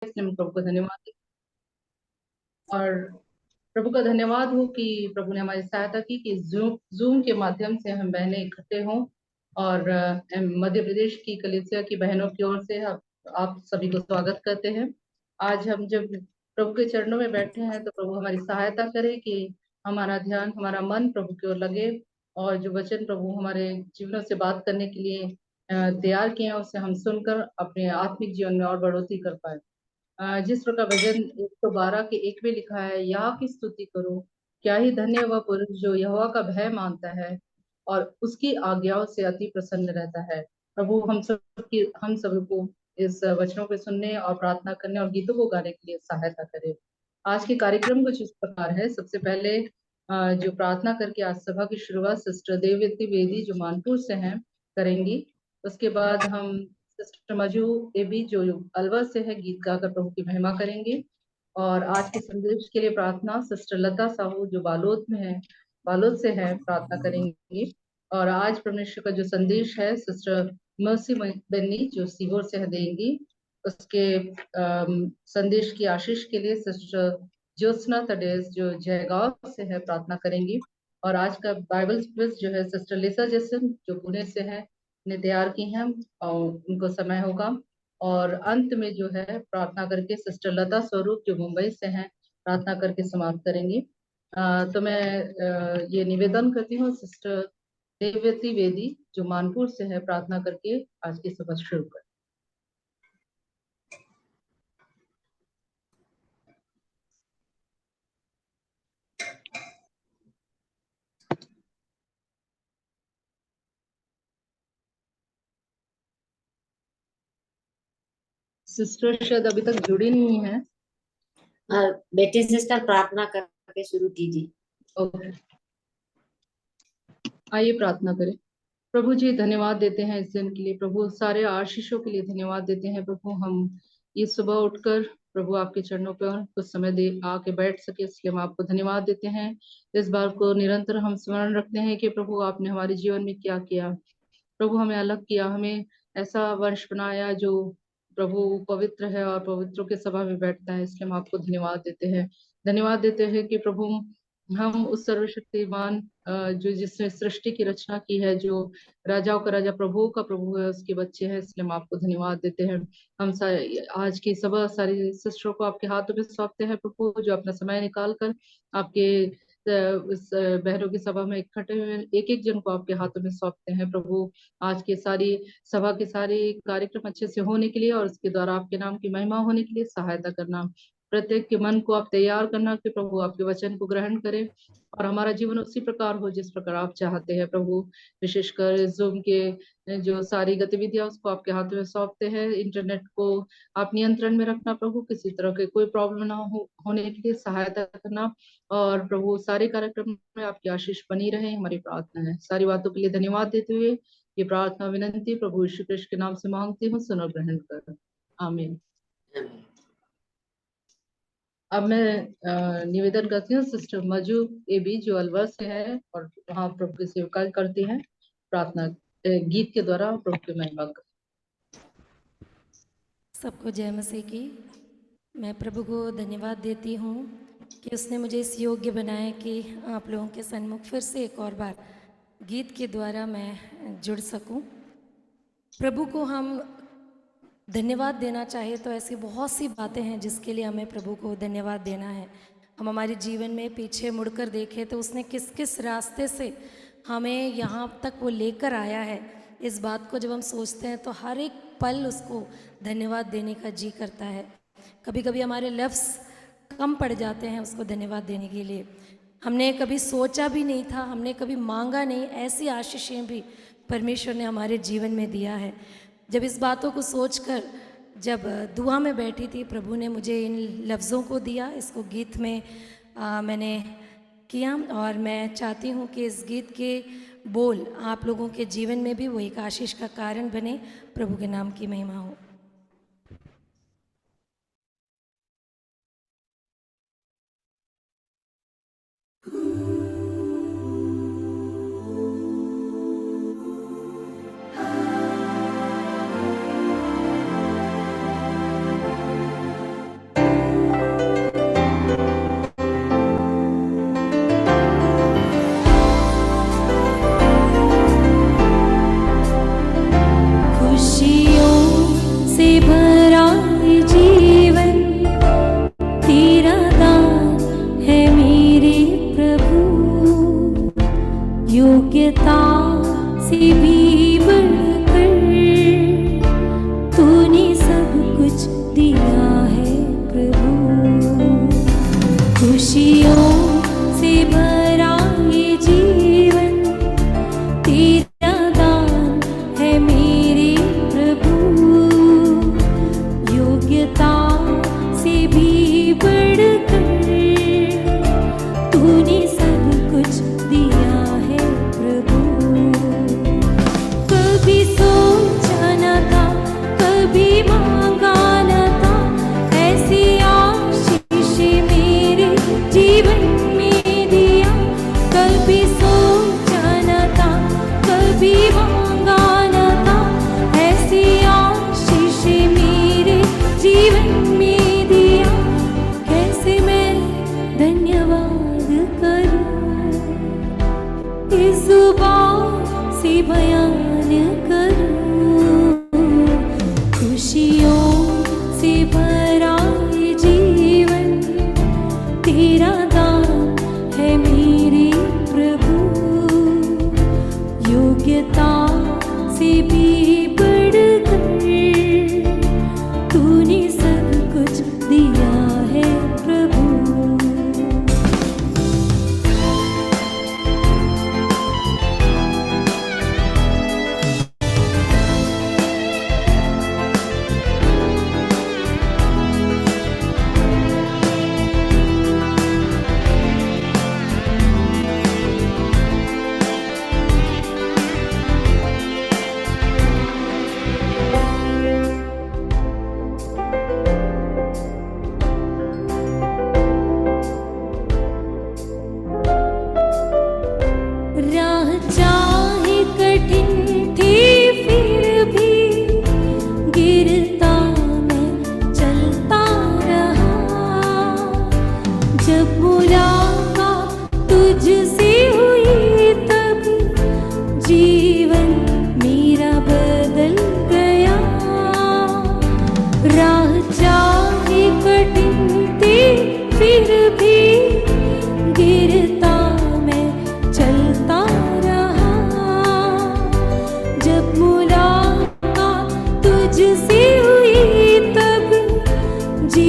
इसलिए मैं प्रभु को धन्यवाद देती हूँ। और प्रभु का धन्यवाद हो कि प्रभु ने हमारी सहायता की कि जूम के माध्यम से हम बहनें इकट्ठे हों। और मध्य प्रदेश की कलीसिया की बहनों की ओर से आप सभी को स्वागत करते हैं। आज हम जब प्रभु के चरणों में बैठे हैं तो प्रभु हमारी सहायता करे कि हमारा ध्यान, हमारा मन प्रभु की ओर लगे, और जो वचन प्रभु हमारे जीवनों से बात करने के लिए तैयार किए हैं उसे हम सुनकर अपने आत्मिक जीवन में और बढ़ोतरी कर पाए। जिस प्रकार भजन 112 के 1 में लिखा है, यहोवा की स्तुति करो, क्या ही धन्य वह पुरुष जो यहोवा का भय मानता है और उसकी आज्ञाओं से अति प्रसन्न रहता है। प्रभु हम सबको इस वचनों को सुनने और प्रार्थना करने और गीतों को गाने के लिए सहायता करे। आज के कार्यक्रम कुछ इस प्रकार है। सबसे पहले जो प्रार्थना करके आज सभा की शुरुआत सिस्टर देवव्रती वेदी जो मानपुर से हैं करेंगी। उसके बाद हम सिस्टर मजू एबी जो अलवर से है गीत गाकर प्रभु की महिमा करेंगे। और आज के संदेश के लिए प्रार्थना सिस्टर लता साहू जो बालोद में है, बालोद से है, प्रार्थना करेंगे। और आज परमेश्वर का जो संदेश है सिस्टर मर्सी बेन्नी जो सीहोर से है देंगी। उसके संदेश की आशीष के लिए सिस्टर ज्योत्सना तडेस जो जयगांव से है प्रार्थना करेंगी। और आज का बाइबल क्विज जो है सिस्टर लिसा जैसन जो पुणे से है ने तैयार की हैं और उनको समय होगा। और अंत में जो है प्रार्थना करके सिस्टर लता स्वरूप जो मुंबई से हैं प्रार्थना करके समाप्त करेंगी। तो मैं ये निवेदन करती हूँ सिस्टर देवव्रती वेदी जो मानपुर से है प्रार्थना करके आज की सभा शुरू कर। सिस्टर शायद अभी तक जुड़ी नहीं है। बेटी सिस्टर प्रार्थना करके शुरू कीजिए। ओके, आइए प्रार्थना करें। प्रभु जी धन्यवाद देते हैं इस दिन के लिए, प्रभु सारे आशीषों के लिए धन्यवाद देते हैं। प्रभु हम ये सुबह उठकर प्रभु आपके चरणों पर कुछ समय दे आके बैठ सके, इसलिए हम आपको धन्यवाद देते हैं। इस बार को निरंतर हम स्मरण रखते हैं कि प्रभु आपने हमारे जीवन में क्या किया। प्रभु हमें अलग किया, हमें ऐसा वंश बनाया जो प्रभु पवित्र है और पवित्रों के सभा में बैठता है, इसलिए हम आपको धन्यवाद देते हैं। धन्यवाद देते हैं कि प्रभु हम उस सर्वशक्तिमान जो जिसने सृष्टि की रचना की है, जो राजाओं का राजा प्रभुओं का प्रभु है, उसके बच्चे हैं, इसलिए हम आपको धन्यवाद देते हैं। हम आज की सभा सारी सिस्टरों को आपके हाथों में सौंपते हैं प्रभु, जो अपना समय निकाल कर आपके इस बहनों की सभा में इकट्ठे हुए एक एक जन को आपके हाथों में सौंपते हैं प्रभु। आज के सारी सभा के सारे कार्यक्रम अच्छे से होने के लिए और उसके द्वारा आपके नाम की महिमा होने के लिए सहायता करना। प्रत्येक के मन को आप तैयार करना कि प्रभु आपके वचन को ग्रहण करें और हमारा जीवन उसी प्रकार हो जिस प्रकार आप चाहते हैं प्रभु। विशेषकर जूम के जो सारी गतिविधियां उसको आपके हाथों में सौंपते हैं। इंटरनेट को आप नियंत्रण में रखना प्रभु, किसी तरह के कोई प्रॉब्लम ना होने के लिए सहायता करना। और प्रभु सारे कार्यक्रम में आपकी आशीष बनी रहे, हमारी प्रार्थना है। सारी बातों के लिए धन्यवाद देते हुए ये प्रार्थना विनंती प्रभु यीशु कृष्ण के नाम से मांगती हूँ, सुनो ग्रहण कर, आमीन। अब मैं निवेदन करती हूँ सिस्टर मजू एबी जो अलवर से है और वहाँ प्रभु की सेवका करती हैं, प्रार्थना गीत के द्वारा प्रभु की महिमा कर। सबको जय मसीह की। मैं प्रभु को धन्यवाद देती हूँ कि उसने मुझे इस योग्य बनाया कि आप लोगों के सन्मुख फिर से एक और बार गीत के द्वारा मैं जुड़ सकूं। प्रभु को हम धन्यवाद देना चाहे तो ऐसी बहुत सी बातें हैं जिसके लिए हमें प्रभु को धन्यवाद देना है। हम हमारे जीवन में पीछे मुड़कर देखें तो उसने किस किस रास्ते से हमें यहाँ तक वो लेकर आया है, इस बात को जब हम सोचते हैं तो हर एक पल उसको धन्यवाद देने का जी करता है। कभी कभी हमारे लफ्ज़ कम पड़ जाते हैं उसको धन्यवाद देने के लिए। हमने कभी सोचा भी नहीं था, हमने कभी मांगा नहीं, ऐसी आशीषें भी परमेश्वर ने हमारे जीवन में दिया है। जब इस बातों को सोचकर जब दुआ में बैठी थी, प्रभु ने मुझे इन लफ्ज़ों को दिया, इसको गीत में मैंने किया और मैं चाहती हूँ कि इस गीत के बोल आप लोगों के जीवन में भी वो एक आशीष का कारण बने। प्रभु के नाम की महिमा हो।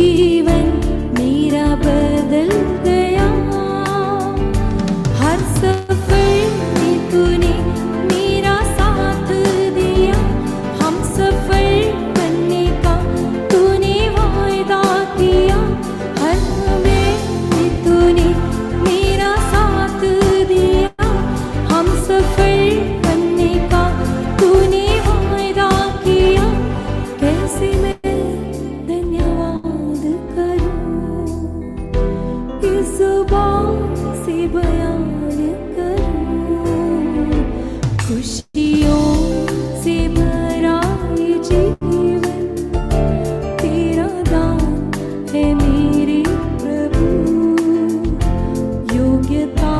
जीवन मेरा बदल गया। हर सफर में तूने मेरा साथ दिया, हम सफर बनने का तूने वायदा किया। हर में तूने मेरा साथ दिया, हम सफर बनने का तूने वायदा किया। कैसे मैं धन्यवाद करूं, किस जुबान से बयान करूं। खुशियों से भरा ये जीवन तेरा दान है मेरे प्रभु। योग्यता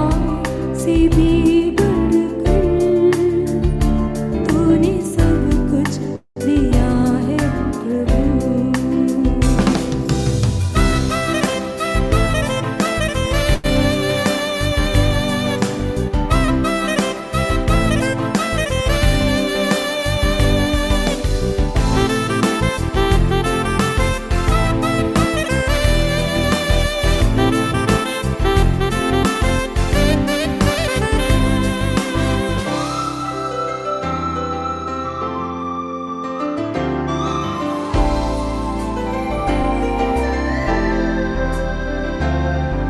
से भी बढ़कर तूने सब कुछ दिया है प्रभु।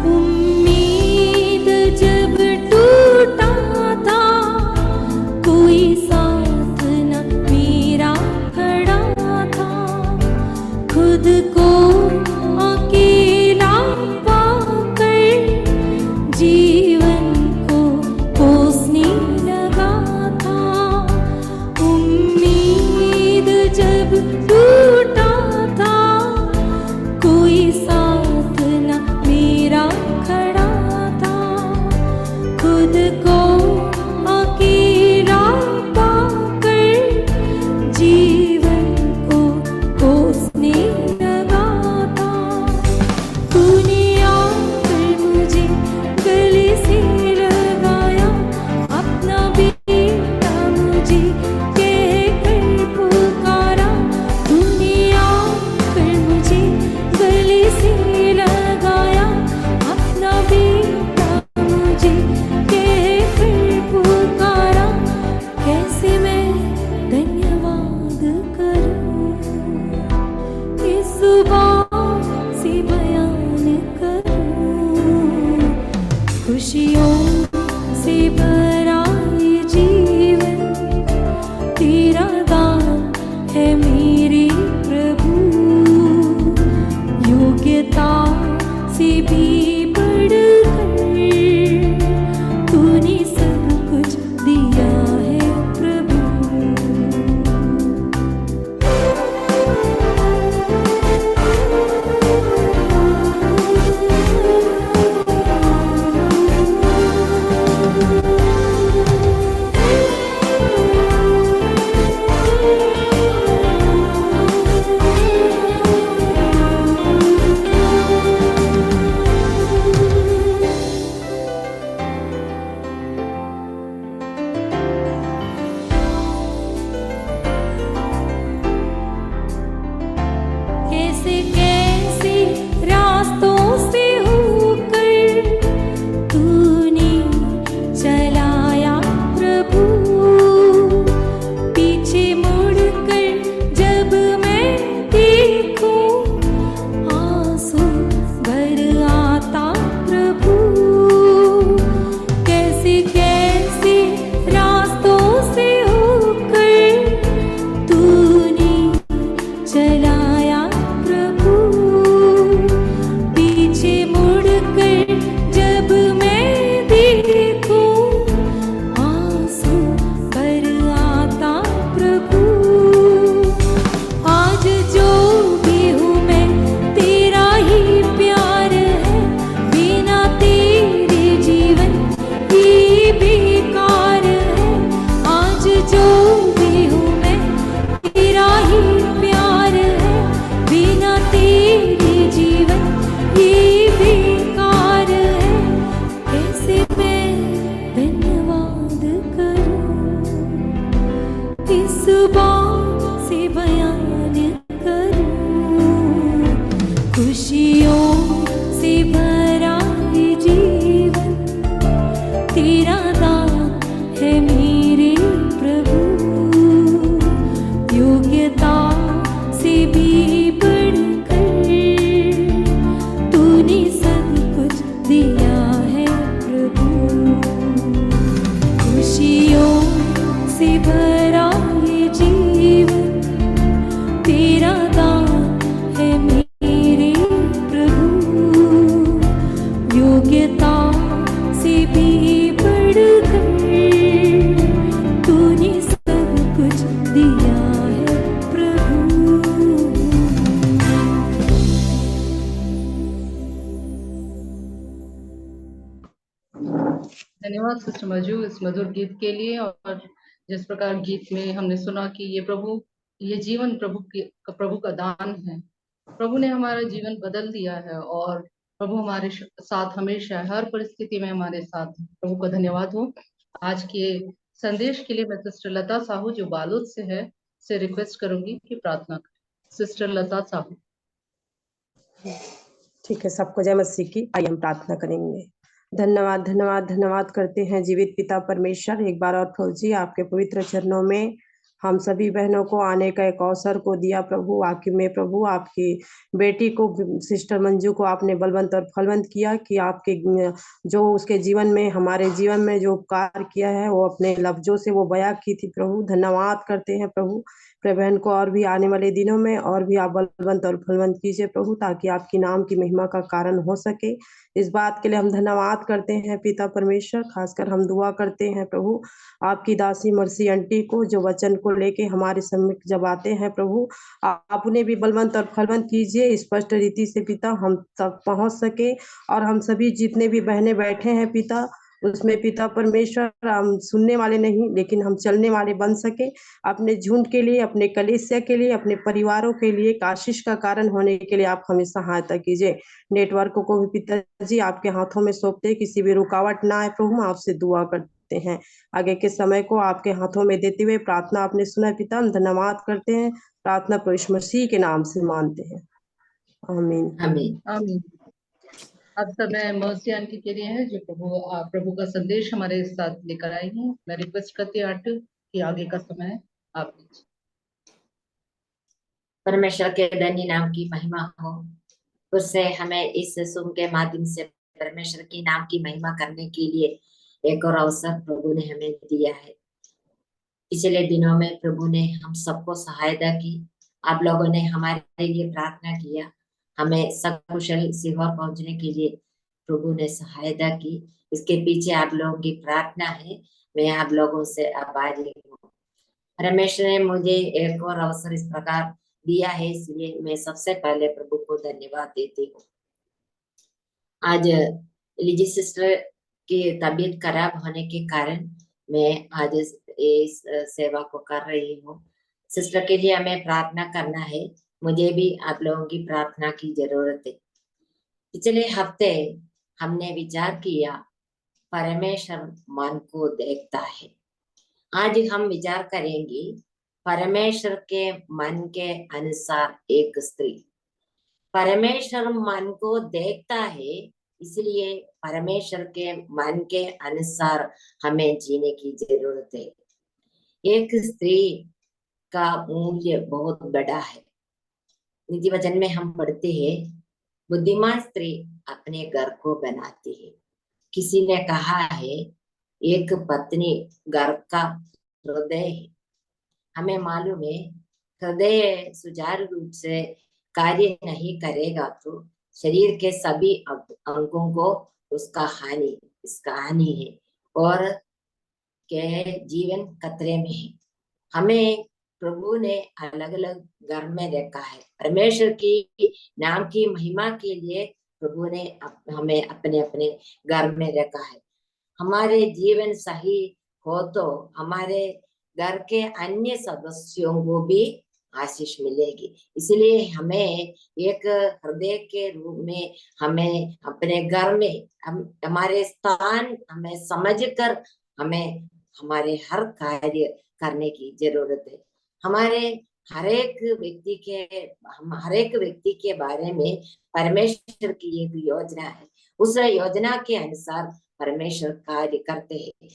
उम्मीद जब टूटा था, कोई साथ न मेरा खड़ा था। खुद को अकेला पाकर जीवन को कोसने लगा था। उम्मीद जब टूटा था, कोई साथ न मेरा खड़ा था। खुद को अकेला पाकर जीवन को कोसने लगा था। तूने आकर मुझे गले से लगाया, अपना बेटा मुझे कहकर पुकारा। तूने आकर मुझे गले से लगाया, अपना बेटा मुझे कहकर पुकारा। कैसे मैं धन्यवाद करूं, किस जुबान से बयान करूं। खुशियों से भरा ये जीवन तेरा दान है मेरे प्रभु। योग्यता से भी बढ़कर तूने सब कुछ दिया है प्रभु। खुशियों से भरा ये जीवन तेरा दान है मेरे प्रभु, योग्यता से भी बढ़कर तूने सब कुछ दिया है प्रभु। खुशियों से भरा ये जीवन तेरा दान है मेरे प्रभु, योग्यता से भी बढ़कर तूने सब कुछ दिया है प्रभु। धन्यवाद सिस्टर मंजू इस मधुर गीत के लिए। और जिस प्रकार गीत में हमने सुना कि ये जीवन प्रभु का दान है। प्रभु ने हमारा जीवन बदल दिया है और प्रभु हमारे साथ हमेशा हर परिस्थिति में हमारे साथ है। प्रभु का धन्यवाद हो। आज के संदेश के लिए मैं सिस्टर लता साहू जो बालोद से रिक्वेस्ट करूंगी कि प्रार्थना करें। सिस्टर लता साहू। ठीक है, सबको जय मसीह की। आइए हम प्रार्थना करेंगे। धन्यवाद धन्यवाद धन्यवाद करते हैं जीवित पिता परमेश्वर, एक बार और प्रभु जी आपके पवित्र चरणों में हम सभी बहनों को आने का एक अवसर को दिया प्रभु। आखिर में प्रभु आपकी बेटी को सिस्टर मंजू को आपने बलवंत और फलवंत किया कि आपके जो उसके जीवन में हमारे जीवन में जो उपकार किया है वो अपने लफ्जों से वो बयां की थी प्रभु। धन्यवाद करते हैं प्रभु। बहन को और भी आने वाले दिनों में और भी आप बलवंत और फलवंत कीजिए प्रभु, ताकि आपकी नाम की महिमा का कारण हो सके। इस बात के लिए हम धन्यवाद करते हैं पिता परमेश्वर। खासकर हम दुआ करते हैं प्रभु आपकी दासी मर्सी आंटी को, जो वचन को लेके हमारे सम्मुख जब आते हैं प्रभु, आप उन्हें भी बलवंत और फलवंत कीजिए स्पष्ट रीति से पिता, हम तक पहुंच सके। और हम सभी जितने भी बहनें बैठे हैं पिता, उसमें पिता परमेश्वर हम सुनने वाले नहीं लेकिन हम चलने वाले बन सके। अपने झुंड के लिए, अपने कलीसिया के लिए, अपने परिवारों के लिए एक आशीष का कारण होने के लिए आप हमें सहायता कीजिए। नेटवर्क को भी पिताजी आपके हाथों में सौंपते, किसी भी रुकावट ना आए प्रभु, आपसे दुआ करते हैं। आगे के समय को आपके हाथों में देते हुए प्रार्थना आपने सुना पिता, हम धन्यवाद करते हैं। प्रार्थना प्रभु यीशु मसीह के नाम से मानते हैं, आमीन आमीन। आमीन। अब समय मर्सी आंटी के लिए है जो प्रभु का संदेश हमारे साथ लेकर आई है। मैं रिक्वेस्ट करती हूँ आंटी कि आगे का समय आप लीजिए। परमेश्वर के धन्य नाम की महिमा हो। उससे हमें इस सुम के माध्यम से परमेश्वर की नाम की महिमा करने के लिए एक और अवसर प्रभु ने हमें दिया है। पिछले दिनों में प्रभु ने हम सबको सहायता की। आप लोगों ने हमारे लिए प्रार्थना किया, हमें सकुशल सेवा पहुंचने के लिए प्रभु ने सहायता की। इसके पीछे आप लोगों की प्रार्थना है। मैं आप लोगों से आभारी हूँ। परमेश्वर ने मुझे एक और अवसर इस प्रकार दिया है, इसलिए मैं सबसे पहले प्रभु को धन्यवाद देती हूँ। आज लिजी सिस्टर की तबीयत खराब होने के कारण मैं आज इस सेवा को कर रही हूँ। सिस्टर के लिए हमें प्रार्थना करना है। मुझे भी आप लोगों की प्रार्थना की जरूरत है। पिछले हफ्ते हमने विचार किया परमेश्वर मन को देखता है। आज हम विचार करेंगे परमेश्वर के मन के अनुसार एक स्त्री। परमेश्वर मन को देखता है, इसलिए परमेश्वर के मन के अनुसार हमें जीने की जरूरत है। एक स्त्री का मूल्य बहुत बड़ा है। निजी वचन में हम पढ़ते हैं, बुद्धिमान स्त्री अपने घर को बनाती है। किसी ने कहा है एक पत्नी घर का हृदय है। हमें मालूम है हृदय सुचारू रूप से कार्य नहीं करेगा तो शरीर के सभी अंगों को उसका हानि है और के जीवन खतरे में है। हमें प्रभु ने अलग अलग घर में रखा है। परमेश्वर की नाम की महिमा के लिए प्रभु ने हमें अपने अपने घर में रखा है। हमारे जीवन सही हो तो हमारे घर के अन्य सदस्यों को भी आशीष मिलेगी। इसलिए हमें एक हृदय के रूप में हमें अपने घर में हमारे स्थान हमें समझकर हमें हमारे हर कार्य करने की जरूरत है। हमारे हर एक व्यक्ति के बारे में परमेश्वर की एक योजना है। उस योजना के अनुसार परमेश्वर कार्य करते हैं।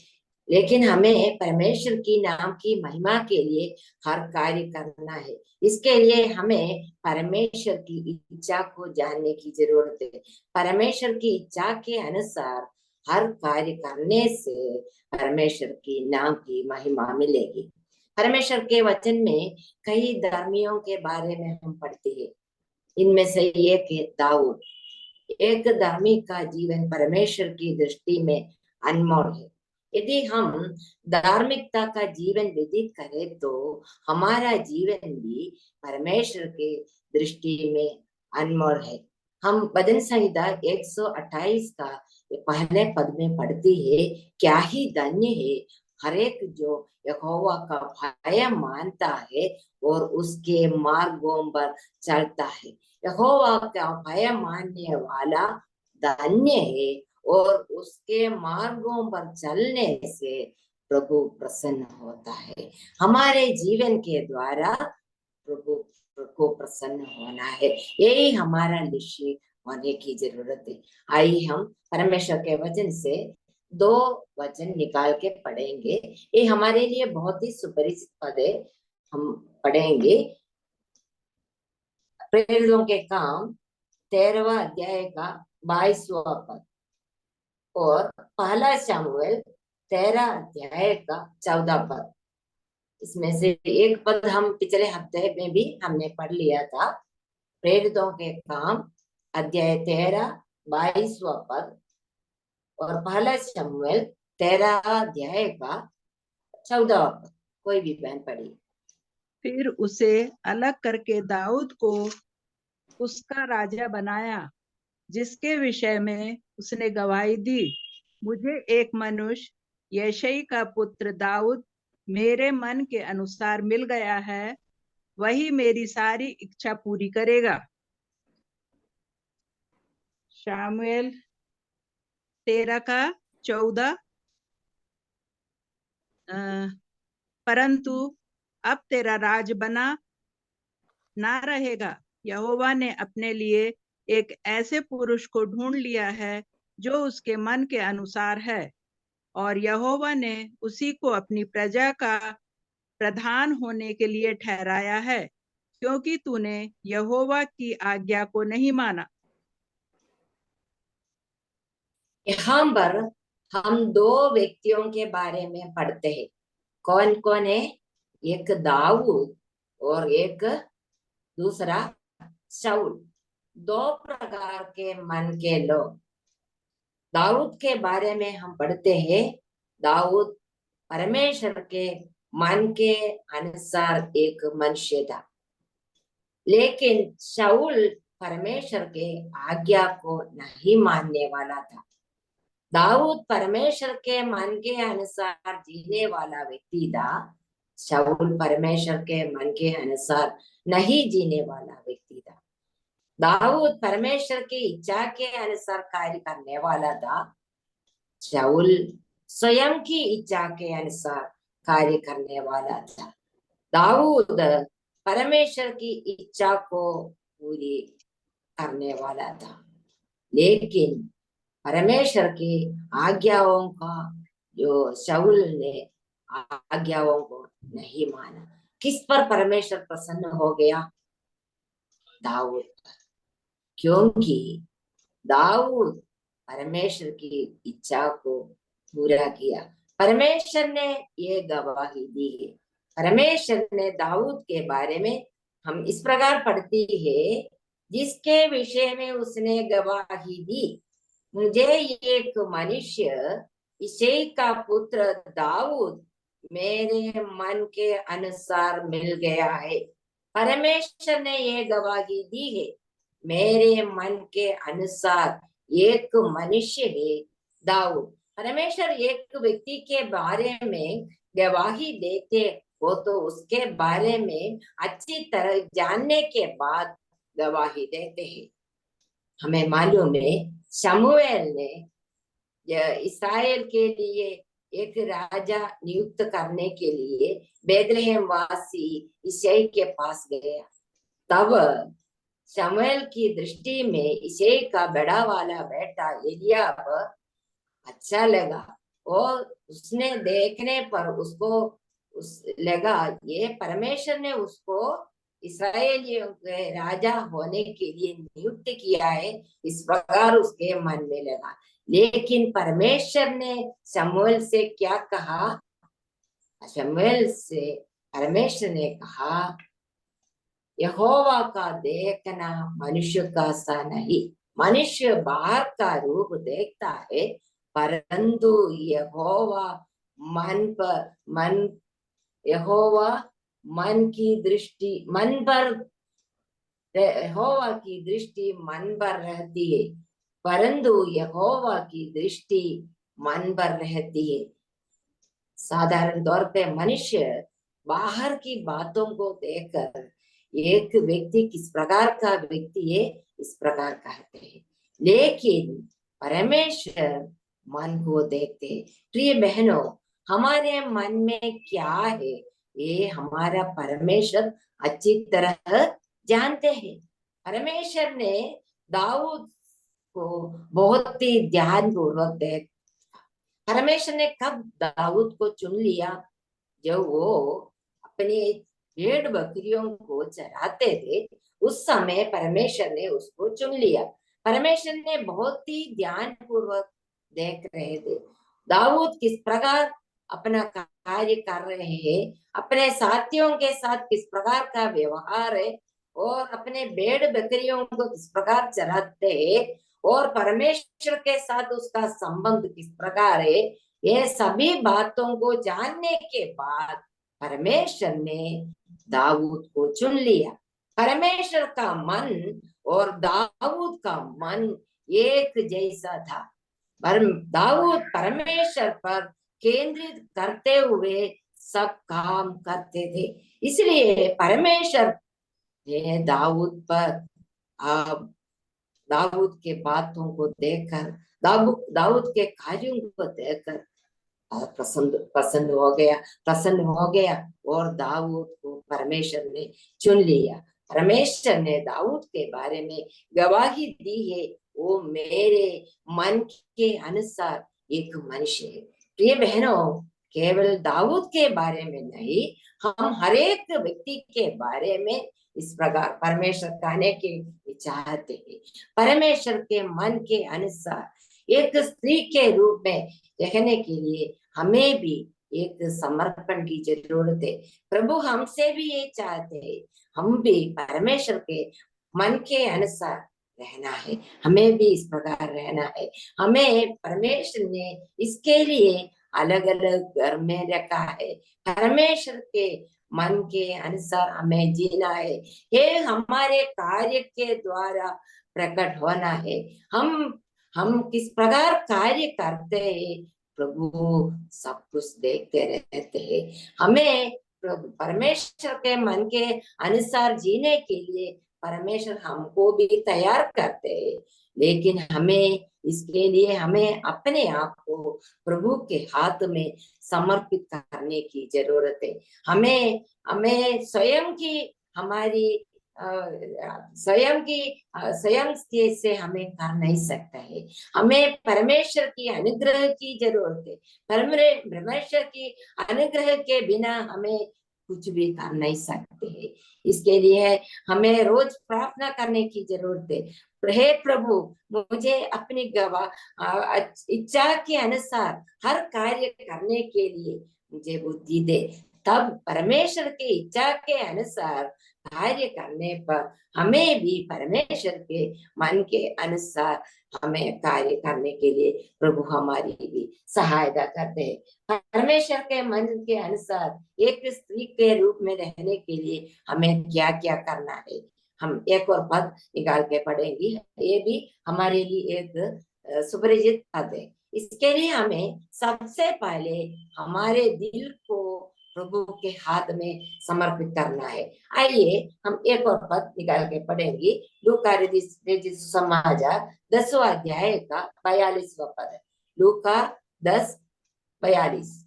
लेकिन हमें परमेश्वर की नाम की महिमा के लिए हर कार्य करना है। इसके लिए हमें परमेश्वर की इच्छा को जानने की जरूरत है। परमेश्वर की इच्छा के अनुसार हर कार्य करने से परमेश्वर की नाम की महिमा मिलेगी। परमेश्वर के वचन में कई धर्मियों के बारे में हम पढ़ते हैं। इनमें से एक है दाऊद। एक धर्मी का जीवन परमेश्वर की दृष्टि में अनमोल है। यदि हम धार्मिकता का जीवन व्यतीत करें तो हमारा जीवन भी परमेश्वर के दृष्टि में अनमोल है। हम भजन संहिता 128 का पहले पद में पढ़ती है, क्या ही धन्य है हर एक जो यहोवा का भय मानता है और उसके मार्गों पर चलता है। यहोवा का भय मानने वाला धन्य है और उसके मार्गों पर चलने से प्रभु प्रसन्न होता है। हमारे जीवन के द्वारा प्रभु को प्रसन्न होना है, यही हमारा लक्ष्य होने की जरूरत है। आइए हम परमेश्वर के वचन से 2 वचन निकाल के पढ़ेंगे। ये हमारे लिए बहुत ही सुपरिचित पद है। हम पढ़ेंगे प्रेरितों के काम 13वां अध्याय का 22वां पद और पहला शमूएल 13 अध्याय का 14 पद। इसमें से एक पद हम पिछले हफ्ते में भी हमने पढ़ लिया था। प्रेरितों के काम अध्याय 13 22वां पद और पहला शमूएल 13 अध्याय का 14वां पद। कोई भी बहन पढ़ी। फिर उसे अलग करके दाऊद को उसका राजा बनाया, जिसके विषय में उसने गवाही दी, मुझे एक मनुष्य यिशै का पुत्र दाऊद मेरे मन के अनुसार मिल गया है, वही मेरी सारी इच्छा पूरी करेगा। शामुएल 13 का 14। परंतु अब तेरा राज बना ना रहेगा। यहोवा ने अपने लिए एक ऐसे पुरुष को ढूंढ लिया है जो उसके मन के अनुसार है, और यहोवा ने उसी को अपनी प्रजा का प्रधान होने के लिए ठहराया है, क्योंकि तूने यहोवा की आज्ञा को नहीं माना। यहाँ पर हम 2 व्यक्तियों के बारे में पढ़ते हैं। कौन कौन है? एक दाऊद और एक दूसरा शाऊल। 2 प्रकार के मन के लोग। दाऊद के बारे में हम पढ़ते हैं, दाऊद परमेश्वर के मन के अनुसार एक मनुष्य था, लेकिन शाऊल परमेश्वर के आज्ञा को नहीं मानने वाला था। दाऊद परमेश्वर के मन के अनुसार जीने वाला व्यक्ति था, शाऊल परमेश्वर के मन के अनुसार नहीं जीने वाला व्यक्ति था। दाऊद परमेश्वर की इच्छा के अनुसार कार्य करने वाला था, शाऊल स्वयं की इच्छा के अनुसार कार्य करने वाला था। दाऊद परमेश्वर की इच्छा को पूरी करने वाला था, लेकिन परमेश्वर की आज्ञाओं का जो शाऊल ने आज्ञाओं को नहीं माना। किस पर परमेश्वर प्रसन्न हो गया? दाऊद पर, क्योंकि दाऊद परमेश्वर की इच्छा को पूरा किया। परमेश्वर ने ये गवाही दी है। परमेश्वर ने दाऊद के बारे में हम इस प्रकार पढ़ती है, जिसके विषय में उसने गवाही दी, मुझे एक मनुष्य यिशै का पुत्र दाऊद मेरे मन के अनुसार मिल गया है। परमेश्वर ने ये गवाही दी है, मेरे मन के अनुसार एक मनुष्य है दाऊद। परमेश्वर एक व्यक्ति के बारे में गवाही देते हो तो उसके बारे में अच्छी तरह जानने के बाद गवाही देते हैं। हमें मालूम है शमूएल ने इस्राएल के लिए एक राजा नियुक्त करने के लिए बेथलेहम वासी यिशै के पास गया। तब शमूएल की दृष्टि में यिशै का बड़ा वाला बेटा एलियाब अच्छा लगा और उसने देखने पर उसको लगा ये परमेश्वर ने उसको इस्राएलियों के राजा होने के लिए नियुक्त किया है, इस प्रकार उसके मन में लगा। लेकिन परमेश्वर ने शमूएल से क्या कहा? शमूएल से परमेश्वर ने कहा, यहोवा का देखना मनुष्य का सा नहीं। मनुष्य बाहर का रूप देखता है, परंतु यहोवा यहोवा मन की दृष्टि यहोवा की दृष्टि मन पर रहती है, परंतु यहोवा की दृष्टि मन पर रहती है। साधारण तौर पे मनुष्य बाहर की बातों को देखकर एक व्यक्ति किस प्रकार का व्यक्ति है इस प्रकार कहते हैं, लेकिन परमेश्वर मन को देखते हैं। प्रिय बहनों, हमारे मन में क्या है ये हमारा परमेश्वर अच्छी तरह जानते हैं। परमेश्वर ने दाऊद को बहुत ही ध्यान पूर्वक देखा। परमेश्वर ने कब दाऊद को चुन लिया? जब वो अपने भेड़ बकरियों को चराते थे, उस समय परमेश्वर ने उसको चुन लिया। परमेश्वर ने बहुत ही ध्यान पूर्वक देख रहे थे दाऊद किस प्रकार अपना कार्य कर रहे हैं, अपने साथियों के साथ किस प्रकार का व्यवहार है और अपने भेड़ बकरियों को किस प्रकार चराते हैं और परमेश्वर के साथ उसका संबंध किस प्रकार है। ये सभी बातों को जानने के बाद परमेश्वर ने दाऊद को चुन लिया। परमेश्वर का मन और दाऊद का मन एक जैसा था। दाऊद परमेश्वर पर केंद्रित करते हुए सब काम करते थे, इसलिए परमेश्वर ने दाऊद के बातों को देखकर, दाऊद के कार्यों को देखकर प्रसन्न हो गया और दाऊद को परमेश्वर ने चुन लिया। परमेश्वर ने दाऊद के बारे में गवाही दी है, वो मेरे मन के अनुसार एक मनुष्य है। प्रिय बहनों, केवल दाऊद के बारे में नहीं, हम हर एक व्यक्ति के बारे में इस प्रकार परमेश्वर कहने के चाहते हैं। परमेश्वर के मन के अनुसार एक स्त्री के रूप में रहने के लिए हमें भी एक समर्पण की जरूरत है। प्रभु हमसे भी ये चाहते हैं, हम भी परमेश्वर के मन के अनुसार रहना है, हमें भी इस प्रकार रहना है। हमें परमेश्वर ने इसके लिए अलग अलग घर में रखा है, परमेश्वर के मन के अनुसार हमें जीना है। ये हमारे कार्य के द्वारा प्रकट होना है। हम किस प्रकार कार्य करते हैं प्रभु सब कुछ देखते रहते हैं। हमें परमेश्वर के मन के अनुसार जीने के लिए परमेश्वर हमको भी तैयार करते हैं, लेकिन हमें इसके लिए हमें अपने आप को प्रभु के हाथ में समर्पित करने की जरूरत है। हमें स्वयं से हमें कर नहीं सकता है। हमें परमेश्वर की अनुग्रह की जरूरत है। परमेश्वर की अनुग्रह के बिना हमें कुछ भी कर नहीं सकते हैं। इसके लिए हमें रोज प्रार्थना करने की जरूरत है। हे प्रभु, मुझे अपनी इच्छा के अनुसार हर कार्य करने के लिए मुझे बुद्धि दे। तब परमेश्वर की इच्छा के अनुसार कार्य करने पर हमें भी परमेश्वर के मन के अनुसार हमें कार्य करने के लिए प्रभु हमारी भी सहायता करते हैं। परमेश्वर के मन के अनुसार एक स्त्री के रूप में रहने के लिए हमें क्या क्या करना है, हम एक और पद निकाल के पढ़ेंगे। ये भी हमारे लिए एक सुपरिचित पद है। इसके लिए हमें सबसे पहले हमारे दिल को प्रभु के हाथ में समर्पित करना है। आइए हम एक और पद निकाल के पढ़ेंगे। लूका रचित सुसमाचार 10वां अध्याय का 42वां पद है। लूका 10 42।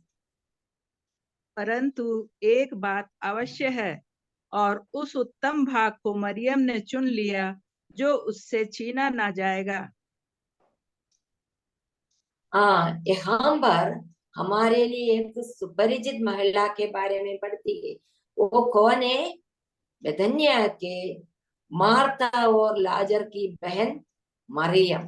परंतु एक बात अवश्य है, और उस उत्तम भाग को मरियम ने चुन लिया जो उससे छीना ना जाएगा। हाँ, यहाँ पर हमारे लिए एक सुपरिचित महिला के बारे में पढ़ती है। वो कौन है? बेथनिया के मार्था और लाजर की बहन मरियम।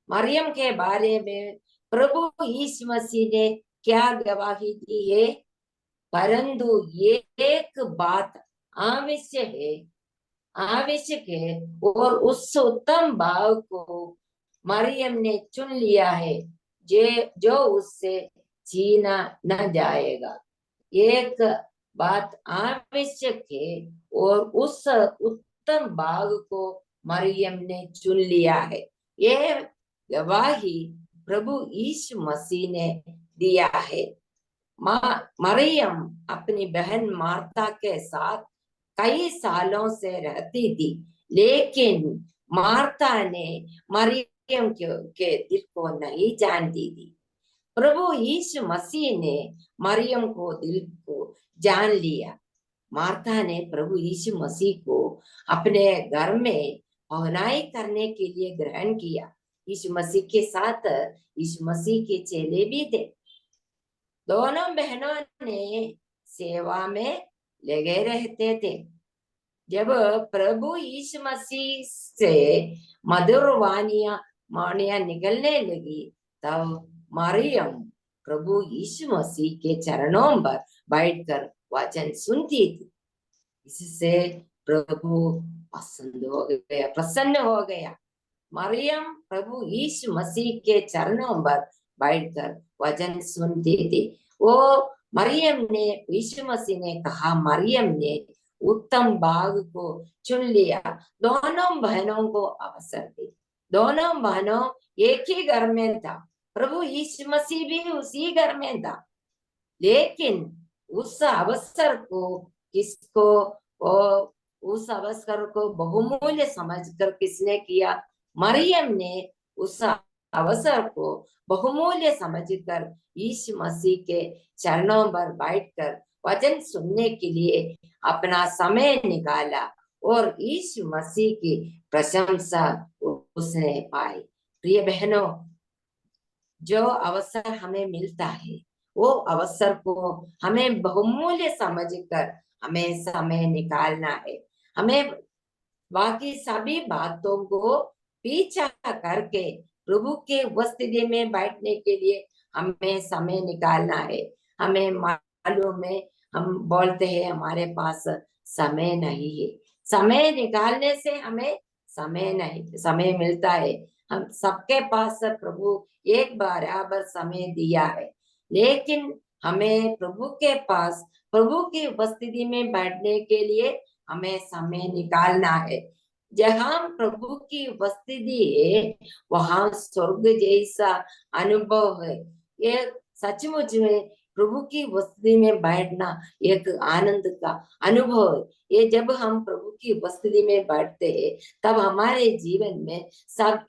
मरियम के बारे में प्रभु यीशु मसीह ने क्या गवाही दी है? परंतु ये एक बात आवश्यक है, और उस उत्तम भाव को मरियम ने चुन लिया है जो उससे छीना न जाएगा। एक बात आवश्यक है, और उस उत्तम भाग को मरियम ने चुन लिया है। ये गवाही प्रभु यीशु मसीह ने दिया है। मरियम अपनी बहन मार्था के साथ कई सालों से रहती थी, लेकिन मार्था ने मरियम के दिल को नहीं जानती थी। प्रभु यीशु मसीह ने मरियम को दिल को जान लिया। मार्था ने प्रभु यीशु मसीह को अपने घर में पहुनाई करने के लिए ग्रहण किया। यीशु मसीह के साथ यीशु मसीह के चेले भी थे। दोनों बहनों ने सेवा में लगे रहते थे। जब प्रभु यीशु मसीह से मधुर वाणियां निकलने लगी, तब मरियम प्रभु यीशु मसीह के चरणों पर बैठकर वचन सुनती थी। इससे प्रभु प्रसन्न हो गया। मरियम प्रभु यीशु मसीह के चरणों पर बैठकर वचन सुनती थी। वो मरियम ने, यीशु मसीह ने कहा, मरियम ने उत्तम भाग को चुन लिया। दोनों बहनों को अवसर दी। दोनों बहनों एक ही घर में था। प्रभु यीशु मसीह भी उसी घर में था, लेकिन उस अवसर को बहुमूल्य समझकर किसने किया? मरियम ने उस अवसर को बहुमूल्य समझकर यीशु मसीह के चरणों पर बैठकर वचन सुनने के लिए अपना समय निकाला, और यीशु मसीह की प्रशंसा उसने पाई। प्रिय बहनों, जो अवसर हमें मिलता है, वो अवसर को हमें बहुमूल्य समझकर हमें समय निकालना है। हमें बाकी सभी बातों को पीछा करके प्रभु के उपस्थिति में बैठने के लिए हमें समय निकालना है। हमें मालूम है, हम बोलते हैं हमारे पास समय नहीं है। समय निकालने से हमें समय मिलता है। हम सबके पास प्रभु एक बराबर समय दिया है, लेकिन हमें प्रभु के पास प्रभु की उपस्थिति में बैठने के लिए हमें समय निकालना है। जहाँ प्रभु की उपस्थिति है, वहाँ स्वर्ग जैसा अनुभव है। ये सचमुच में प्रभु की उपस्थिति में बैठना एक आनंद का अनुभव है। ये जब हम प्रभु की उपस्थिति में बैठते हैं, तब हमारे जीवन में सब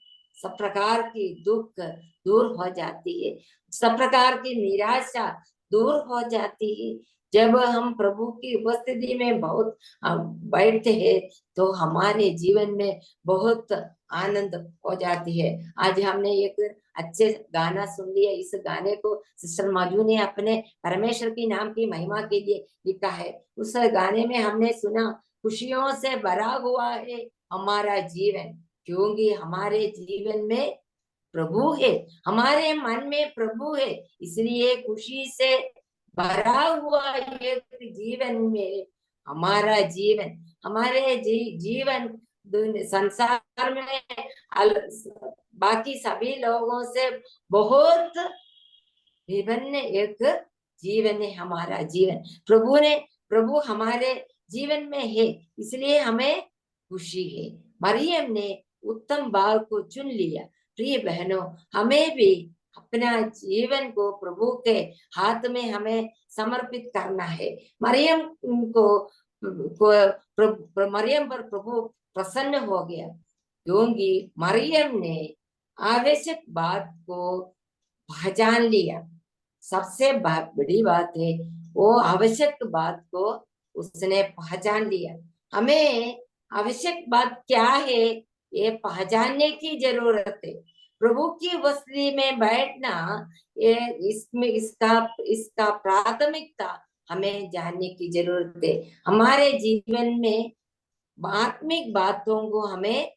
प्रकार की दुख दूर हो जाती है, सब प्रकार की निराशा दूर हो जाती है। जब हम प्रभु की उपस्थिति में बहुत बैठते हैं, तो हमारे जीवन में बहुत आनंद हो जाती है। आज हमने एक अच्छे गाना सुन लिया। इस गाने को सिस्टर मधु ने अपने परमेश्वर की नाम की महिमा के लिए लिखा है। उस गाने में हमने सुना, खुशियों से भरा हुआ है हमारा जीवन, क्योंकि हमारे जीवन में प्रभु है, हमारे मन में प्रभु है, इसलिए खुशी से भरा हुआ एक जीवन में हमारा जीवन, हमारे जीवन संसार में बाकी सभी लोगों से बहुत विभिन्न एक जीवन है हमारा जीवन। प्रभु हमारे जीवन में है, इसलिए हमें खुशी है। मरियम ने उत्तम भाव को चुन लिया। प्रिय बहनों, हमें भी अपना जीवन को प्रभु के हाथ में हमें समर्पित करना है। मरियम पर प्रभु प्रसन्न हो गया, क्योंकि मरियम ने आवश्यक बात को पहचान लिया। सबसे बड़ी बात है, वो आवश्यक बात को उसने पहचान लिया। हमें आवश्यक बात क्या है ये पहचानने की जरूरत है। प्रभु की वस्तु में बैठना, ये इसमें इसका प्राथमिकता हमें जानने की जरूरत है। हमारे जीवन में आत्मिक बातों को हमें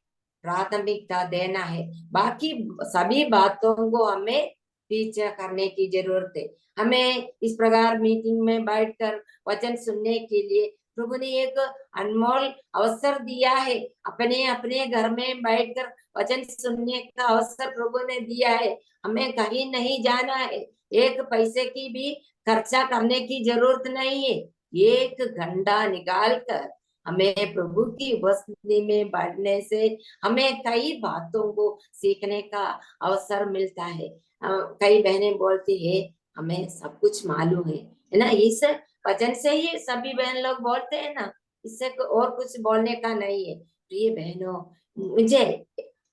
प्राथमिकता देना है, बाकी सभी बातों को हमें पीछे करने की जरूरत है। हमें इस प्रकार मीटिंग में बैठकर वचन सुनने के लिए प्रभु ने एक अनमोल अवसर दिया है। अपने अपने घर में बैठकर वचन सुनने का अवसर प्रभु ने दिया है। हमें कहीं नहीं जाना है, एक पैसे की भी खर्चा करने की जरूरत नहीं है। 1 घंटा निकाल कर हमें प्रभु की उपस्थिति में बैठने से हमें कई बातों को सीखने का अवसर मिलता है। कई बहनें बोलती है हमें सब कुछ मालूम है ना, इस वचन से ही सभी बहन लोग बोलते हैं ना, इससे और कुछ बोलने का नहीं है। प्रिय बहनों, मुझे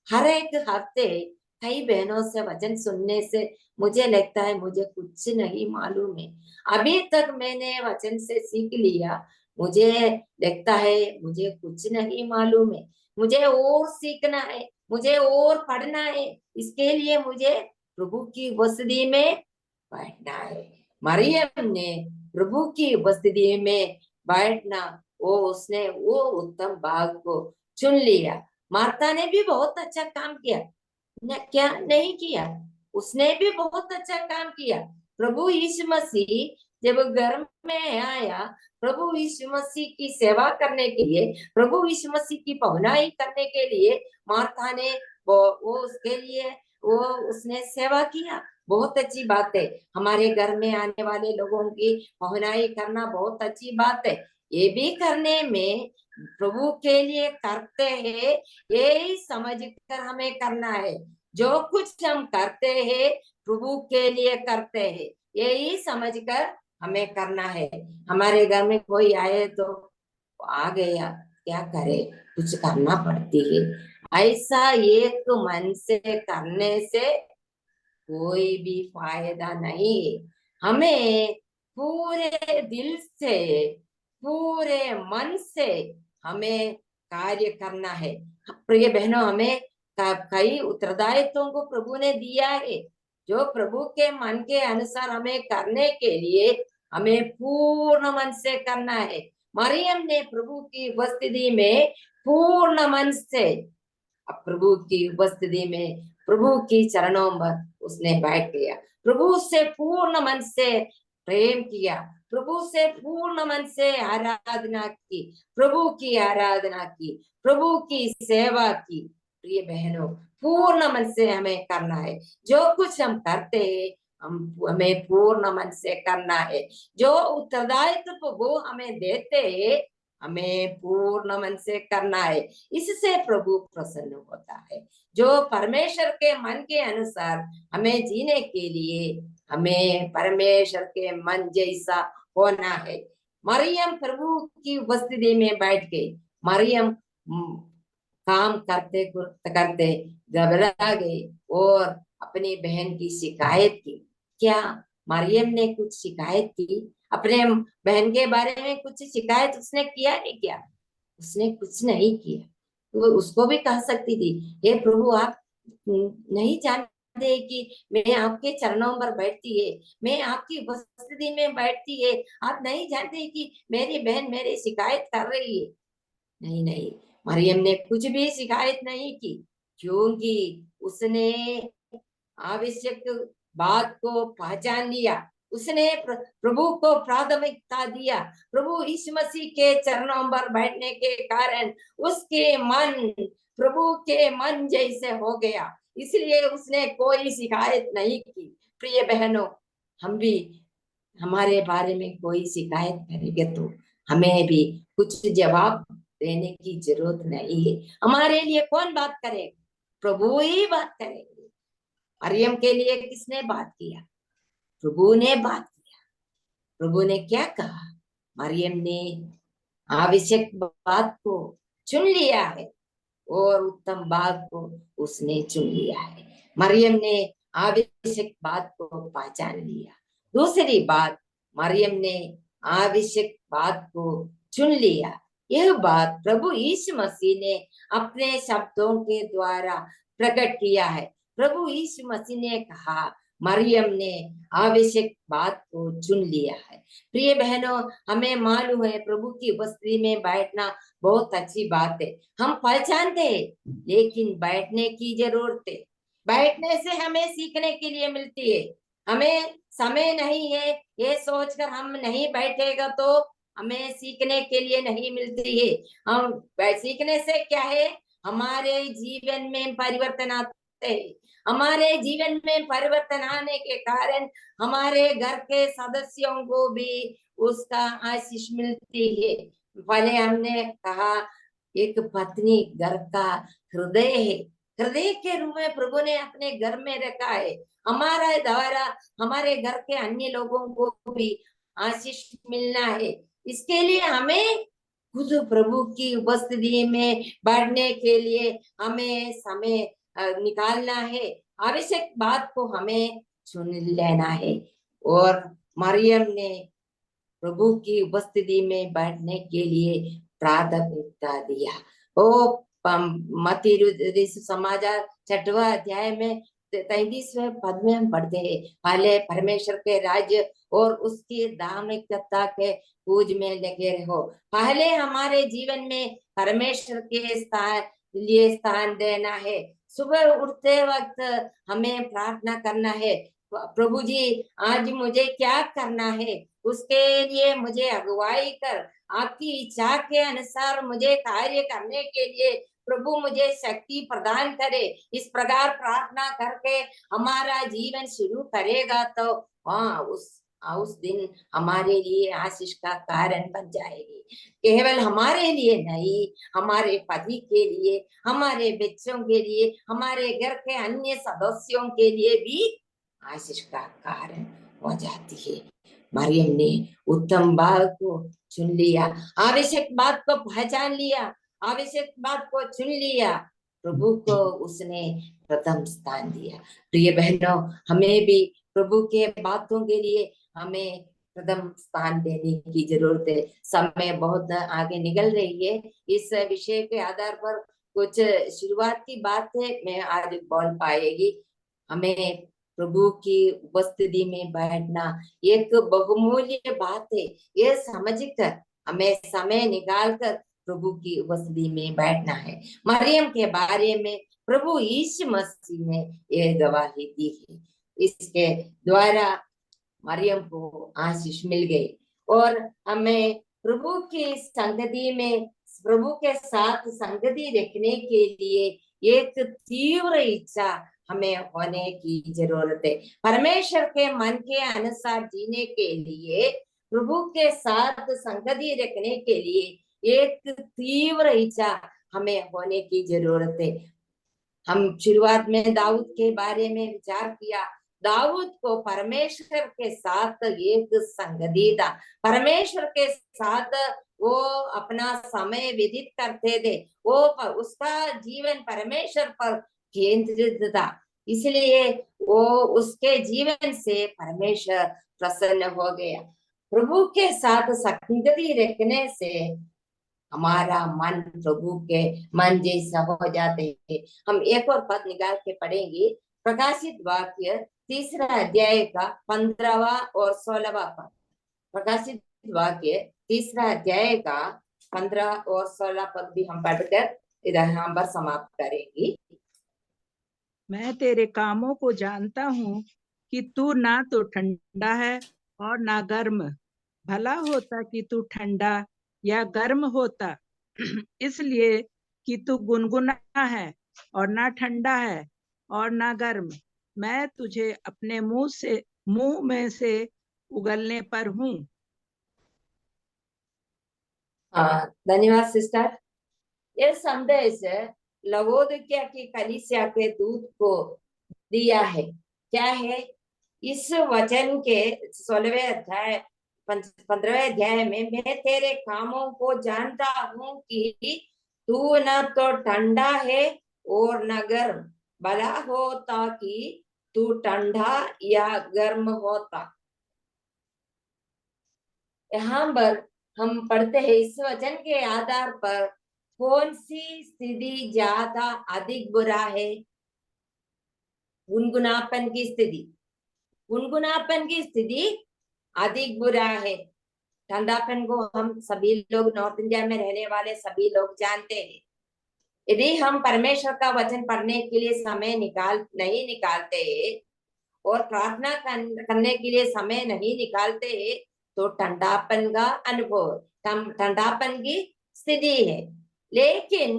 हर एक हफ्ते कई बहनों से वचन सुनने से मुझे लगता है मुझे कुछ नहीं मालूम है। अभी तक मैंने वचन से सीख लिया, मुझे लगता है मुझे कुछ नहीं मालूम है। मुझे और सीखना है, मुझे और पढ़ना है। इसके लिए मुझे प्रभु की उपस्थिति में बैठना है। मरियम ने प्रभु की उपस्थिति में बैठना, उसने वो उत्तम भाग को चुन लिया। मार्था ने भी बहुत अच्छा काम किया, क्या नहीं किया, उसने भी बहुत अच्छा काम किया। प्रभु यीशु मसीह जब घर में आया, प्रभु यीशु मसीह की सेवा करने के लिए, प्रभु यीशु मसीह की पहुनाई करने के लिए मार्था ने वो उसके लिए वो उसने सेवा किया। बहुत अच्छी बात है। हमारे घर में आने वाले लोगों की पहुनाई करना बहुत अच्छी बात है। ये भी करने में प्रभु के लिए करते हैं, यही समझ कर हमें करना है। जो कुछ हम करते हैं प्रभु के लिए करते हैं, यही समझकर हमें करना है। हमारे घर में कोई आए तो आ गया, क्या करे, कुछ करना पड़ती है। ऐसा एक मन से करने से कोई भी फायदा नहीं है। हमें पूरे दिल से, पूरे मन से हमें कार्य करना है। प्रिय बहनों, हमें कई उत्तरदायित्वों को प्रभु ने दिया है, जो प्रभु के मन के अनुसार हमें करने के लिए हमें पूर्ण मन से करना है। मरियम ने प्रभु की उपस्थिति में पूर्ण मन से, प्रभु की उपस्थिति में प्रभु की चरणों पर उसने बैठ गया। प्रभु से पूर्ण मन से प्रेम किया, प्रभु से पूर्ण मन से आराधना की, प्रभु की आराधना की, प्रभु की सेवा की। प्रिय बहनों, पूर्ण मन से हमें करना है। जो कुछ हम करते हैं हमें पूर्ण मन से करना है। जो उत्तरदायित्व वो हमें देते हैं हमें पूर्ण मन से करना है। इससे प्रभु प्रसन्न होता है। जो परमेश्वर के मन के अनुसार हमें जीने के लिए हमें परमेश्वर के मन जैसा होना है। मरियम प्रभु की उपस्थिति में बैठ गई। मरियम काम करते करते घबरा गई और अपनी बहन की शिकायत की। क्या मरियम ने कुछ शिकायत की? अपने बहन के बारे में कुछ शिकायत उसने किया नहीं? क्या उसने कुछ नहीं किया? तो उसको भी कह सकती थी, हे प्रभु, आप नहीं जानते कि मैं आपके चरणों पर बैठती है, मैं आपकी उपस्थिति में बैठती है, आप नहीं जानते कि मेरी बहन मेरी शिकायत कर रही है? नहीं नहीं, मरियम ने कुछ भी शिकायत नहीं की, क्योंकि उसने आवश्यक बात को पहचान लिया। उसने प्रभु को प्राथमिकता दिया। प्रभु यीशु मसीह के चरणों पर बैठने के कारण उसके मन प्रभु के मन जैसे हो गया, इसलिए उसने कोई शिकायत नहीं की। प्रिय बहनों, हम भी हमारे बारे में कोई शिकायत करेंगे तो हमें भी कुछ जवाब देने की जरूरत नहीं है। हमारे लिए कौन बात करेगा? प्रभु ही बात करेंगे। मरियम के लिए किसने बात किया? प्रभु ने बात किया। प्रभु ने क्या कहा? मरियम ने आवश्यक बात को चुन लिया है और उत्तम बात को उसने चुन लिया है। मरियम ने आवश्यक बात को पहचान लिया। दूसरी बात, मरियम ने आवश्यक बात को चुन लिया। यह बात प्रभु यीशु मसीह ने अपने शब्दों के द्वारा प्रकट किया है। प्रभु यीशु मसीह ने कहा, मरियम ने आवश्यक बात को चुन लिया है। प्रिय बहनों, हमें मालूम है प्रभु की उपस्थिति में बैठना बहुत अच्छी बात है, हम पहचानते हैं, लेकिन बैठने की जरूरत है। बैठने से हमें सीखने के लिए मिलती है। हमें समय नहीं है ये सोचकर हम नहीं बैठेगा तो हमें सीखने के लिए नहीं मिलती है। हम सीखने से क्या है, हमारे जीवन में परिवर्तन आते हैं। हमारे जीवन में परिवर्तन आने के कारण हमारे घर के सदस्यों को भी उसका आशीष मिलती है। पहले हमने कहा, एक पत्नी घर का हृदय है। हृदय के रूप में प्रभु ने अपने घर में रखा है। हमारा द्वारा हमारे घर के अन्य लोगों को भी आशीष मिलना है। इसके लिए हमें खुद प्रभु की उपस्थिति में बैठने के लिए हमें समय निकालना है। आवश्यक बात को हमें चुन लेना है। और मरियम ने प्रभु की उपस्थिति में बैठने के लिए प्राथमिकता दिया। ओ मत्ती समाचार 6वां अध्याय में 33वें पद में हम पढ़ते हैं, पहले परमेश्वर के राज्य और उसकी धार्मिकता के पूज में लगे रहो। पहले हमारे जीवन में परमेश्वर के लिए स्थान देना है। सुबह उठते वक्त हमें प्रार्थना करना है, प्रभु जी आज मुझे क्या करना है, उसके लिए मुझे अगुवाई कर, आपकी इच्छा के अनुसार मुझे कार्य करने के लिए प्रभु मुझे शक्ति प्रदान करे। इस प्रकार प्रार्थना करके हमारा जीवन शुरू करेगा तो उस दिन हमारे लिए आशीष का कारण बन जाएगी। केवल हमारे लिए नहीं, हमारे पति के लिए, हमारे बच्चों के लिए, हमारे घर के अन्य सदस्यों के लिए भी आशीष का कारण हो जाती है। मरियम ने उत्तम बात को चुन लिया, आवश्यक बात को पहचान लिया, आवश्यक बात को चुन लिया, प्रभु को उसने प्रथम स्थान दिया। प्रिय बहनों, हमें भी प्रभु के बातों के लिए हमें प्रथम स्थान देने की जरूरत है। समय बहुत आगे निकल रही है। इस विषय के आधार पर कुछ शुरुआत की बात है मैं आज बोल पाएगी। हमें प्रभु की उपस्थिति में बैठना एक बहुमूल्य बात है। ये समझकर हमें समय निकालकर प्रभु की उपस्थिति में बैठना है। मरियम के बारे में प्रभु यीशु मसीह ने ये गवाही दी है। इसके द्वारा मरियम को आशीष मिल गई और हमें प्रभु की संगति में, प्रभु के साथ संगति रखने के लिए एक तीव्र इच्छा हमें होने की जरूरत है। परमेश्वर के मन के अनुसार जीने के लिए, प्रभु के साथ संगति रखने के लिए एक तीव्र इच्छा हमें होने की जरूरत है। हम शुरुआत में दाऊद के बारे में विचार किया। दाऊद को परमेश्वर के साथ एक संगति था। परमेश्वर के साथ वो अपना समय व्यतीत करते थे। वो उसका जीवन परमेश्वर पर केंद्रित था, इसलिए वो उसके जीवन से परमेश्वर प्रसन्न हो गया। प्रभु के साथ संगति रखने से हमारा मन प्रभु के मन जैसा हो जाते हैं। हम एक और पद निकाल के पढ़ेंगे, प्रकाशित वाक्य 3 अध्याय का 15वां और 16वां पद। प्रकाशित वाक्य 3 अध्याय का 15 और 16 पद भी हम पढ़कर इधर हम पर समाप्त करेंगे। मैं तेरे कामों को जानता हूँ कि तू ना तो ठंडा है और ना गर्म। भला होता कि तू ठंडा या गर्म होता, इसलिए कि तू गुनगुना है और ना ठंडा है और ना गर्म, मैं तुझे अपने मुंह में से उगलने पर हूँ। धन्यवाद सिस्टर। यह संदेश लवोदिकिया की कलीसिया के दूत को दिया है। क्या है? इस वचन के 16वें अध्याय 15वें अध्याय में, मैं तेरे कामों को जानता हूँ कि तू न तो ठंडा है और न गर्म। भला होता कि तू ठंडा या गर्म होता। यहाँ पर हम पढ़ते हैं इस वचन के आधार पर कौन सी स्थिति ज्यादा अधिक बुरा है? गुनगुनापन की स्थिति, गुनगुनापन की स्थिति अधिक बुरा है। ठंडापन को हम सभी लोग नॉर्थ इंडिया में रहने वाले सभी लोग जानते हैं। यदि हम परमेश्वर का वचन पढ़ने के लिए समय नहीं निकालते और प्रार्थना करने के लिए समय नहीं निकालते तो ठंडापन का अनुभव, ठंडापन की स्थिति है। लेकिन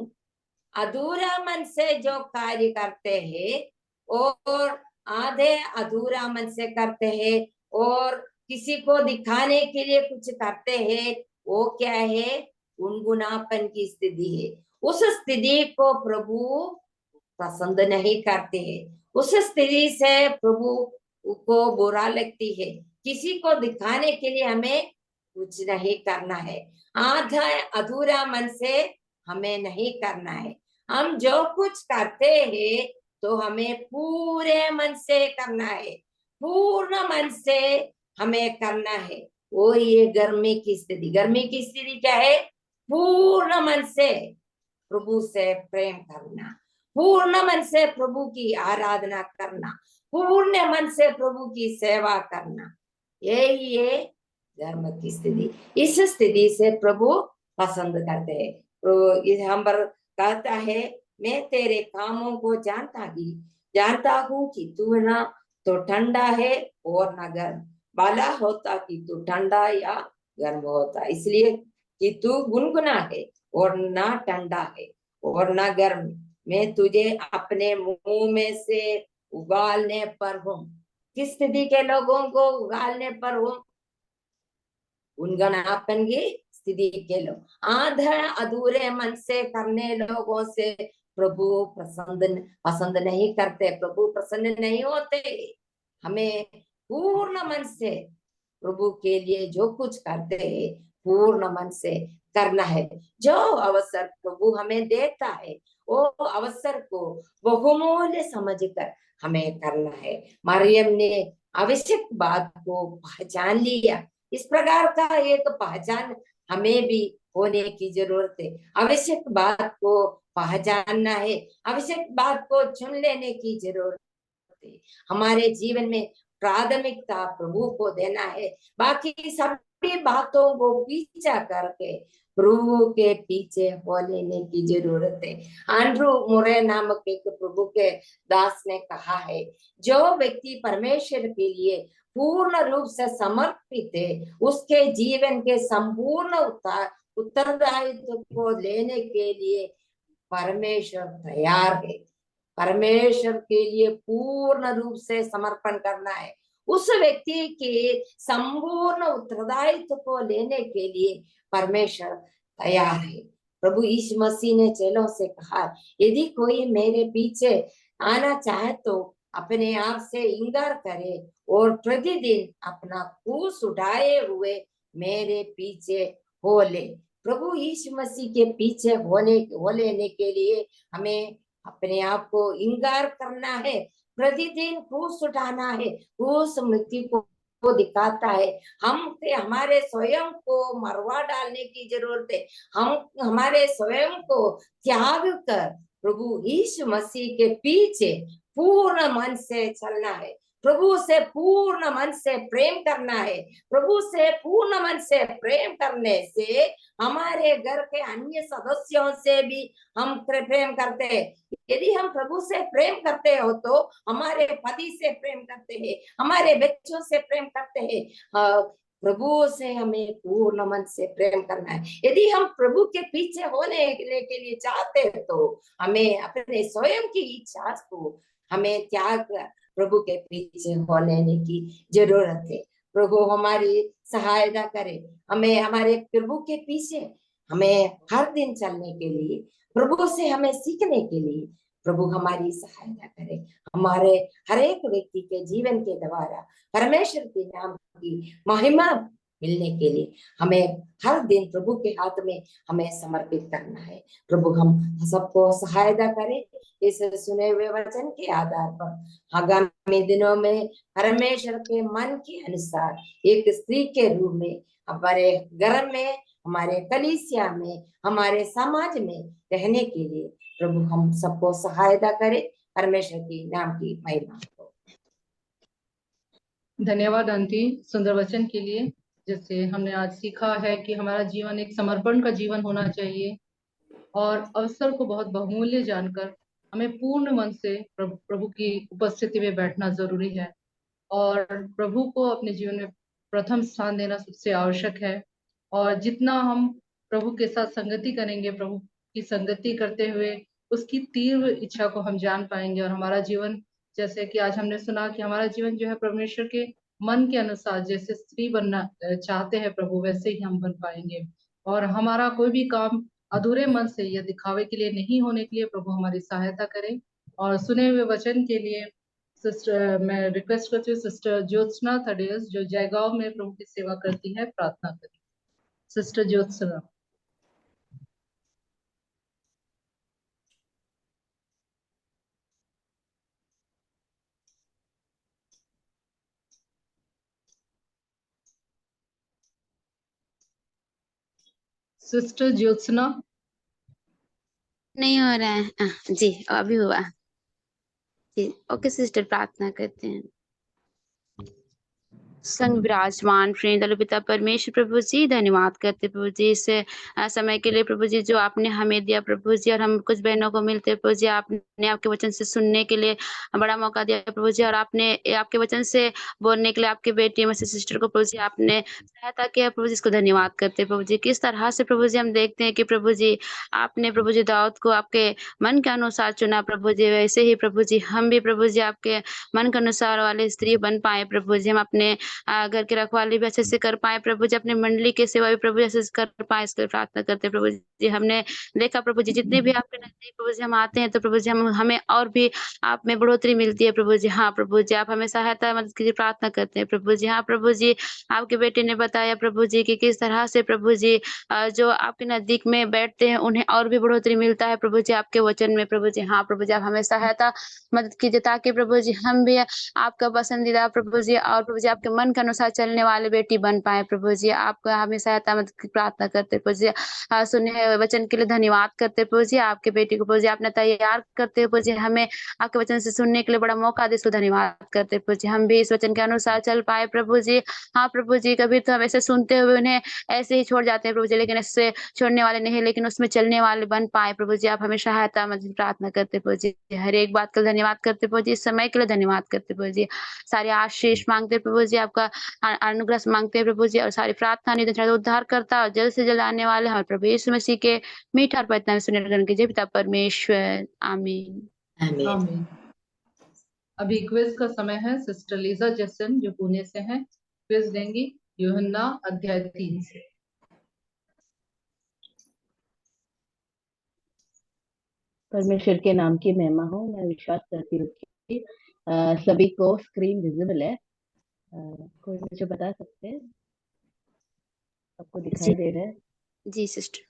अधूरा मन से जो कार्य करते हैं और आधे अधूरा मन से करते हैं और किसी को दिखाने के लिए कुछ करते हैं, वो क्या है? गुनगुनापन की स्थिति है। उस स्थिति को प्रभु पसंद नहीं करते हैं। उस स्थिति से प्रभु को बुरा लगती है। किसी को दिखाने के लिए हमें कुछ नहीं करना है। आधा अधूरा मन से हमें नहीं करना है। हम जो कुछ करते हैं तो हमें पूरे मन से करना है, पूर्ण मन से हमें करना है। और ये गर्मी की स्थिति क्या है? पूर्ण मन से प्रभु से प्रेम करना, पूर्ण मन से प्रभु की आराधना करना, पूर्ण मन से प्रभु की सेवा करना, यही है धर्म की स्थिति। इस स्थिति से प्रभु पसंद करते हैं। तो हम पर कहता है, मैं तेरे कामों को जानता हूँ कि तू ना तो ठंडा है और ना गर्म। भला होता कि तू ठंडा या गर्म होता, इसलिए कि तू गुनगुना है और ना ठंडा है और ना गर्म। मैं तुझे अपने मुंह में से उगालने पर हूँ। किस स्थिति के लोगों को उगालने पर हूँ? गुनगुनापन की स्थिति के लोग, आधा अधूरे मन से करने लोगों से प्रभु पसंद नहीं करते, प्रभु प्रसन्न नहीं होते। हमें पूर्ण मन से प्रभु के लिए जो कुछ करते हैं पूर्ण मन से करना है। जो अवसर प्रभु हमें देता है वो अवसर को बहुमूल्य समझकर हमें करना है। मरियम ने आवश्यक बात को पहचान लिया। इस प्रकार का एक पहचान हमें भी होने की जरूरत है। आवश्यक बात को पहचानना है, आवश्यक बात को चुन लेने की जरूरत है। हमारे जीवन में प्राथमिकता प्रभु को देना है, बाकी सभी बातों को पीछा करके प्रभु के पीछे हो लेने की जरूरत है। एंड्रू मुरे नामक एक प्रभु के दास ने कहा है, जो व्यक्ति परमेश्वर के लिए पूर्ण रूप से समर्पित है उसके जीवन के संपूर्ण उत्तरदायित्व को लेने के लिए परमेश्वर तैयार है। परमेश्वर के लिए पूर्ण रूप से समर्पण करना है। उस व्यक्ति के संपूर्ण उत्तरदायित्व को लेने के लिए परमेश्वर तैयार है। प्रभु यीशु मसीह ने चेलों से कहा, यदि कोई मेरे पीछे आना चाहे तो अपने आप से इंकार करे और प्रतिदिन अपना क्रूस उठाए हुए मेरे पीछे हो ले। प्रभु यीशु मसीह के पीछे हो लेने के लिए हमें अपने आप को इंकार करना है, प्रतिदिन क्रूस उठाना है। क्रूस मृत्यु को दिखाता है। हमारे स्वयं को मरवा डालने की जरूरत है। हमारे स्वयं को त्याग कर प्रभु यीशु मसीह के पीछे पूर्ण मन से चलना है। प्रभु से पूर्ण मन से प्रेम करना है। प्रभु से पूर्ण मन से प्रेम करने से हमारे घर के अन्य सदस्यों से भी हम प्रेम करते हैं। यदि हम प्रभु से प्रेम करते हो तो हमारे पति से प्रेम करते हैं, हमारे बच्चों से प्रेम करते हैं। प्रभु से हमें पूर्ण मन से प्रेम करना है। यदि हम प्रभु के पीछे होने के लिए चाहते हैं तो हमें अपने स्वयं की इच्छा को हमें त्याग प्रभु के पीछे हो लेने की जरूरत है। प्रभु हमारी सहायता करे। हमें हमारे प्रभु के पीछे हमें हर दिन चलने के लिए, प्रभु से हमें सीखने के लिए प्रभु हमारी सहायता करे। हमारे हर एक व्यक्ति के जीवन के द्वारा परमेश्वर के नाम की महिमा मिलने के लिए हमें हर दिन प्रभु के हाथ में हमें समर्पित करना है। प्रभु हम सबको सहायता करें इस सुने हुए वचन के आधार पर आगामी दिनों में परमेश्वर के मन के अनुसार एक स्त्री के रूप में हमारे घर में, हमारे कलीसिया में, हमारे समाज में रहने के लिए प्रभु हम सबको सहायता करे। परमेश्वर की नाम की महिमा हो। धन्यवाद आंटी सुंदर वचन के लिए, जिससे हमने आज सीखा है कि हमारा जीवन एक समर्पण का जीवन होना चाहिए और अवसर को बहुत बहुमूल्य जानकर हमें पूर्ण मन से प्रभु की उपस्थिति में बैठना जरूरी है और प्रभु को अपने जीवन में प्रथम स्थान देना सबसे आवश्यक है। और जितना हम प्रभु के साथ संगति करेंगे, प्रभु की संगति करते हुए उसकी तीव्र इच्छा को हम जान पाएंगे और हमारा जीवन, जैसे कि आज हमने सुना कि हमारा जीवन जो है परमेश्वर के मन के अनुसार जैसे स्त्री बनना चाहते हैं प्रभु, वैसे ही हम बन पाएंगे। और हमारा कोई भी काम अधूरे मन से या दिखावे के लिए नहीं होने के लिए प्रभु हमारी सहायता करें। और सुने हुए वचन के लिए सिस्टर मैं रिक्वेस्ट करती हूँ सिस्टर ज्योत्सना थडेस जो जयगांव में प्रभु की सेवा करती है, प्रार्थना करें। सिस्टर ज्योत्सना। सिस्टर ज्योत्सना। नहीं हो रहा है। जी अभी हुआ जी। ओके सिस्टर, प्रार्थना करते हैं। संग विराजमान प्रेम पिता परमेश्वर प्रभु जी, धन्यवाद करते प्रभु जी इस समय के लिए प्रभु जी जो आपने हमें दिया प्रभु जी, और हम कुछ बहनों को मिलते प्रभु जी आपने आपके वचन से सुनने के लिए बड़ा मौका दिया प्रभु जी, और आपने आपके वचन से बोलने के लिए आपके बेटी मसीह सिस्टर को प्रभु जी आपने सहायता किया प्रभु जी, इसको धन्यवाद करते प्रभु जी। किस तरह से प्रभु जी हम देखते हैं कि प्रभु जी आपने प्रभु जी दाऊद को आपके मन के अनुसार चुना प्रभु जी, वैसे ही प्रभु जी हम भी प्रभु जी आपके मन के अनुसार वाले स्त्री बन पाए प्रभु जी। हम अपने घर की रखवाली भी अच्छे से कर पाए प्रभु जी, अपने मंडली की सेवा भी प्रभु जी अच्छे से कर पाए, इसके प्रार्थना करते प्रभु जी। हमने देखा प्रभु जी जितने भी आपके नजदीक प्रभु जी हम आते हैं तो प्रभु जी हमें और भी आप में बढ़ोतरी मिलती है प्रभु जी। हाँ प्रभु जी आप हमें सहायता मदद की प्रार्थना करते हैं प्रभु जी। हाँ प्रभु जी आपके बेटे ने बताया प्रभु जी कि किस तरह से प्रभु जी जो आपके नजदीक में बैठते हैं उन्हें और भी बढ़ोतरी मिलता है प्रभु जी आपके वचन में प्रभु जी। हाँ प्रभु जी आप हमें सहायता मदद कीजिए ताकि प्रभु जी हम भी आपका पसंदीदा प्रभु जी और प्रभु जी आपके मन के अनुसार चलने वाले बेटी बन पाए प्रभु जी। आपको हमें सहायता मदद की प्रार्थना करते प्रभु जी। सुने हुए वचन के लिए धन्यवाद करते प्रभु जी। आपके बेटी को प्रभु जी आपने तैयार करते प्रभु जी, हमें आपके वचन से सुनने के लिए बड़ा मौका दे, इसको धन्यवाद करते प्रभु जी। हम भी इस वचन के अनुसार चल पाए प्रभु जी। हाँ प्रभु जी कभी तो हम ऐसे सुनते हुए उन्हें ऐसे ही छोड़ जाते हैं प्रभु जी, लेकिन इससे छोड़ने वाले नहीं, लेकिन उसमें चलने वाले बन पाए प्रभु जी। आप हमें सहायता मदद प्रार्थना करते प्रभु जी। हर एक बात के लिए धन्यवाद करते प्रभु जी, इस समय के लिए धन्यवाद करते प्रभु जी। सारे आशीष मांगते प्रभु जी, आपका अनुग्रह मांगते हैं प्रभु जी, और सारी प्रार्थना निधन उद्धार करता और जल्द से जल्द आने वाले हमारे प्रभु यीशु मसीह के मीठा और पवित्र नाम से सुनने कीजिए पिता परमेश्वर, आमीन आमीन। अभी क्विज का समय है। सिस्टर लीजा जैसन जो पुणे से हैं क्विज देंगी यूहन्ना अध्याय 3 से। परमेश्वर के नाम की महिमा हो। मैं विश्वास करती हूँ कि सभी को स्क्रीन विजिबल है। कोई मुझे बता सकते हैं आपको दिखाई दे रहा है? जी सिस्टर।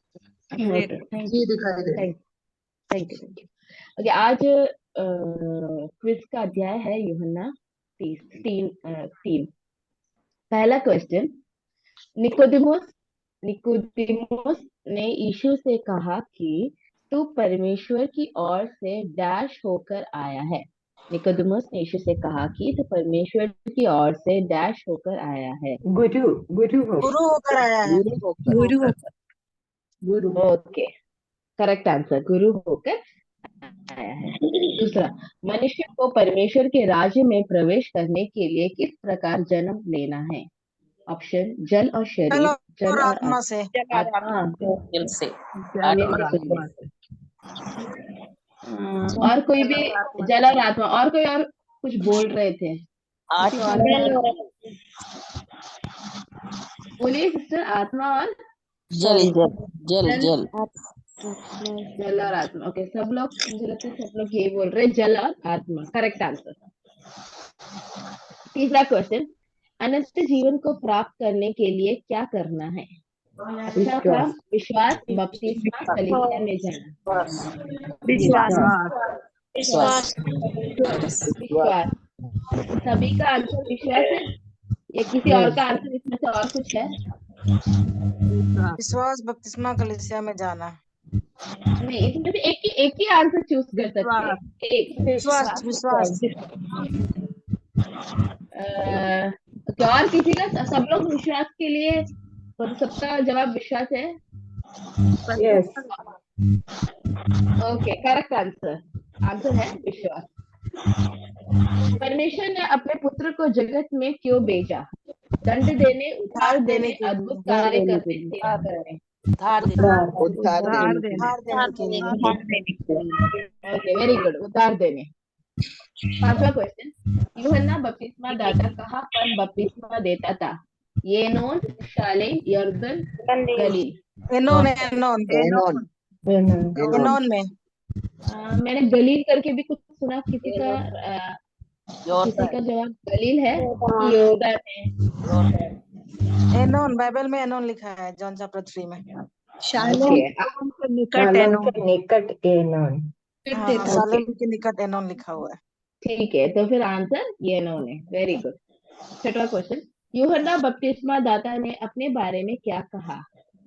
ओके थैंक जी यू दिखाई दे रहा है। Thank you okay. आज क्विज का अध्याय है यूहन्ना 3। पहला क्वेश्चन, निकोदेमुस ने यीशु से कहा कि तू परमेश्वर की ओर से डैश होकर आया है। निकोदेमुस ने यीशु से कहा कि तू परमेश्वर की ओर से डैश होकर आया है। गुरु होकर आया है। गुरु। ओके करेक्ट आंसर, गुरु होकर आया है। दूसरा, मनुष्य को परमेश्वर के राज्य में प्रवेश करने के लिए किस प्रकार जन्म लेना है? ऑप्शन जल और शरीर, जल और आत्मा से। जल से और कोई भी जल और आत्मा, और कोई और कुछ बोल रहे थे? बोलिए सिस्टर, आत्मा और जल जल जल जल और आत्मा। ओके सब लोग, मुझे लगता है सब लोग यही बोल रहे हैं, जल और आत्मा। Correct answer. तीसरा क्वेश्चन, अनंत जीवन को प्राप्त करने के लिए क्या करना है? अच्छा था विश्वास, बपतिस्मा, कलीसिया में जाना। विश्वास विश्वास विश्वास विश्वास। सभी का आंसर विश्वास है या किसी और का आंसर इसमें से और कुछ है? विश्वास, बपतिस्मा, कलीसिया में जाना। नहीं, इसमें से एक ही आंसर चूज कर सकते हैं। एक विश्वास विश्वास क्या और किसी का? सब लोग विश्वास के लिए, तो सबका जवाब विश्वास है। यस। ओके, करेक्ट आंसर है विश्वास। परमेश्वर ने अपने पुत्र को जगत में क्यों भेजा? दंड देने, उद्धार देने, अद्भुत कार्य करने, सेवा करने। उद्धार देने ओके, वेरी गुड, उद्धार देने। पांचवा क्वेश्चन, यूहन्ना बपतिस्मा दाता कहाँ पर बपतिस्मा देता था? येनोन, शालेम, यर्दन, गलील। एनोन में। मैंने गलील करके भी कुछ सुना, किसी का जवाब गलील है? यर्दन है? एनोन, बाइबल में एनोन लिखा है, जॉन चैप्टर 3 में। शालेम के निकट एनोन। शालेम के निकट एनोन लिखा हुआ है। ठीक है, तो फिर आंसर येनोन है। Very good. छठवां क्वेश्चन, यूहन्ना बपतिस्मा दाता ने अपने बारे में क्या कहा?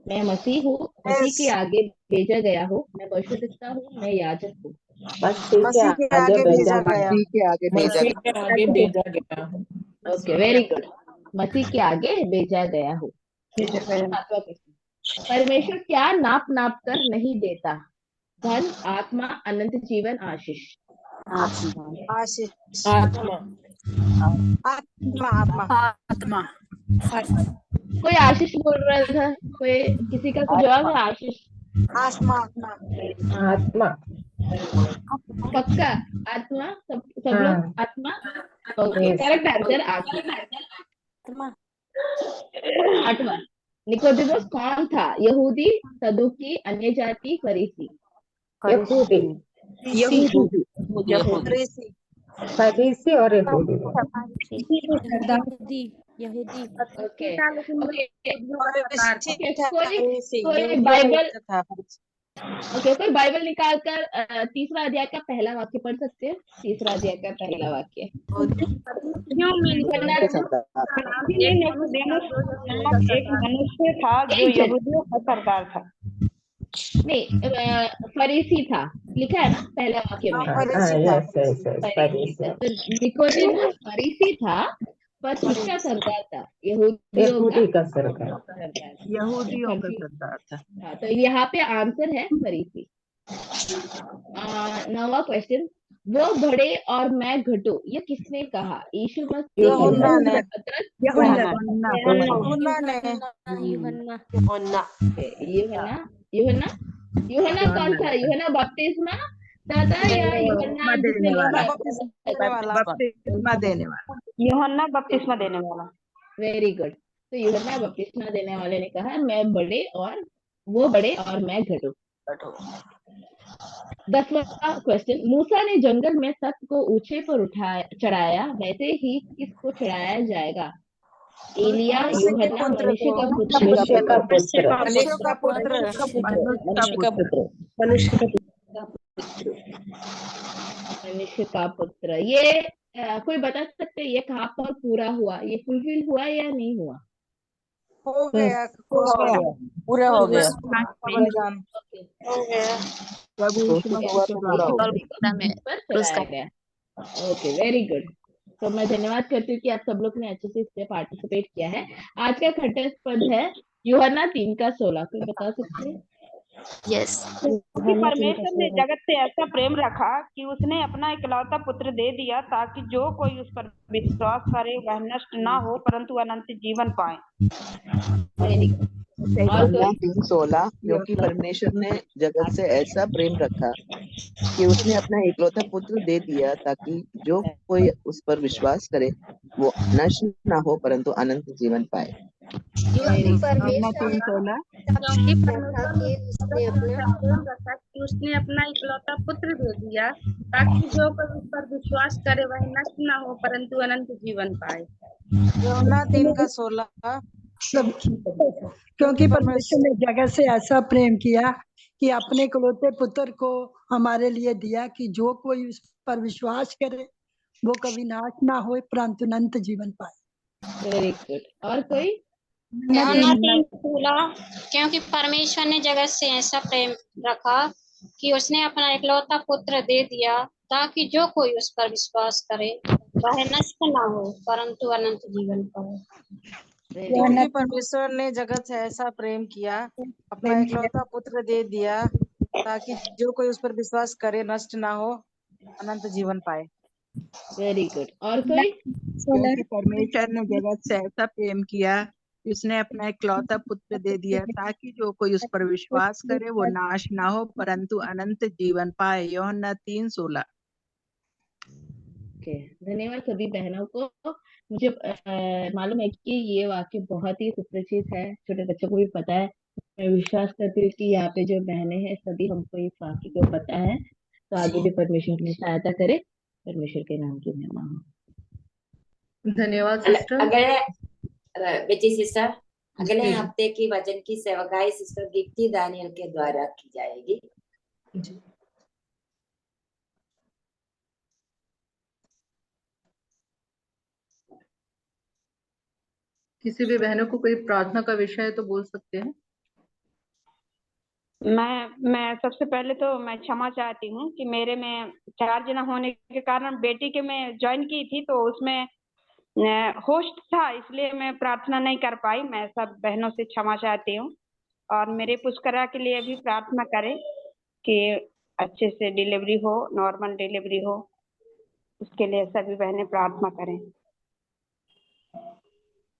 मैं मसीह हूँ, मसीह के आगे भेजा गया हूँ, मैं पशुपिता हूँ, मैं याजक हूँ। मसीह के आगे भेजा गया। ओके, वेरी गुड, मसीह के आगे भेजा गया हूँ। सातवां क्वेश्चन, परमेश्वर क्या नाप नाप कर नहीं देता? धन, आत्मा, अनंत जीवन, आशीष। आशीष। आत्मा। आत्मा। कोई आशीष बोल रहा था, कोई किसी का कुछ जवाब है? आशीष। आत्मा। पक्का आत्मा? सब लोग आत्मा? ओके, करेक्ट आंसर आत्मा। आठवां, निकोदेमस कौन था? यहूदी, सदुकी, अन्य जाति, फरीसी। फरीसी और यहूदी। ओके, कोई बाइबल निकाल कर तीसरा अध्याय का पहला वाक्य पढ़ सकते हैं? तीसरा अध्याय का पहला वाक्य। एक मनुष्य था जो यहूदियों का सरदार था। नहीं, फरीसी था, लिखा है ना पहला वाक्य में। निकोदेमस फरीसी था, पर किसका सरदार था? यहूदियों का सरदार था। हाँ, तो यहाँ पे आंसर है फरीसी। नौवां क्वेश्चन, वो बढ़े और मैं घटू, ये किसने कहा? यीशु मसीह, यूहन्ना कौन था? यूहन्ना बपतिस्मा दाता या यूहन्ना बपतिस्मा देने वाला? यूहन्ना बपतिस्मा देने वाला। Very good. तो यूहन्ना बपतिस्मा देने वाले ने कहा मैं बढ़े और वो बढ़े और मैं घटू। 10वां क्वेश्चन, मूसा ने जंगल में सत्य को ऊंचे पर चढ़ाया, वैसे ही किसको चढ़ाया जाएगा? एलिया, यूहन्ना, मनुष्य का पुत्र। ये कोई बता सकते ये कहाँ पर पूरा हुआ? ये फुलफिल हुआ या नहीं हुआ? पूरा हो गया। Okay, very good. तो मैं धन्यवाद करती हूँ कि आप सब लोग ने अच्छे से इससे पार्टिसिपेट किया है। आज का खट्टा पद है यूहन्ना 3:16। कोई बता सकते हैं? यस, क्योंकि परमेश्वर ने जगत से ऐसा प्रेम रखा कि उसने अपना इकलौता पुत्र दे दिया, ताकि जो कोई उस पर विश्वास करे वह नष्ट ना हो परंतु अनंत जीवन पाए। 3:16, क्योंकि परमेश्वर ने जगत से ऐसा प्रेम रखा कि उसने अपना इकलौता पुत्र दे दिया, ताकि जो कोई उस पर विश्वास करे वो नष्ट ना हो परंतु अनंत जीवन पाए। उसने अपना इकलौता पुत्र दे दिया, ताकि जो कोई उस पर विश्वास करे वह नष्ट ना हो परंतु अनंत जीवन पाए। यूहन्ना 3:16 सब क्योंकि परमेश्वर ने जगत से ऐसा प्रेम किया कि अपने इकलौते पुत्र को हमारे लिए दिया कि जो कोई उस पर विश्वास करे वो कभी नाश ना हो परंतु अनंत जीवन पाए। Very good. और कोई? यूहन्ना 3:16 क्योंकि परमेश्वर ने जगत से ऐसा प्रेम रखा कि उसने अपना इकलौता पुत्र दे दिया ताकि जो कोई उस पर विश्वास करे वह नष्ट ना हो परंतु अनंत जीवन पाए। क्योंकि परमेश्वर ने जगत से ऐसा प्रेम किया अपना इकलौता पुत्र दे दिया ताकि जो कोई उस पर विश्वास करे नष्ट ना हो अनंत जीवन पाए। Very good. और कोई? क्योंकि परमेश्वर ने जगत से ऐसा प्रेम किया कि उसने अपना इकलौता पुत्र दे दिया ताकि जो कोई उस पर विश्वास करे वो नाश ना हो परंतु अनंत जीवन पाए। यूहन्ना 3:16। ओके, धन्यवाद सभी बहनों को। मुझे मालूम है कि ये वाक्य बहुत ही सुपरिचित है, छोटे बच्चों को भी पता है। मैं विश्वास करती हूँ कि यहाँ पे जो बहनें हैं सभी हमको इस वाक्य को पता है, तो आगे भी परमेश्वर ने सहायता करे। परमेश्वर के नाम की महिमा हो। धन्यवाद सिस्टर। अगले बेटी सिस्टर, अगले जी। हफ्ते की वचन की सेवकाई सिस्टर दीप्ति दानियल के द्वारा की जाएगी। जी। किसी भी बहनों को कोई प्रार्थना का विषय है तो बोल सकते हैं। मैं सबसे पहले तो मैं क्षमा चाहती हूँ कि मेरे में चार्ज न होने के कारण बेटी के मैं ज्वाइन की थी तो उसमें होस्ट था, इसलिए मैं प्रार्थना नहीं कर पाई। मैं सब बहनों से क्षमा चाहती हूँ और मेरे पुष्करा के लिए भी प्रार्थना करें कि अच्छे से डिलीवरी हो, नॉर्मल डिलीवरी हो, उसके लिए सभी बहनें प्रार्थना करें।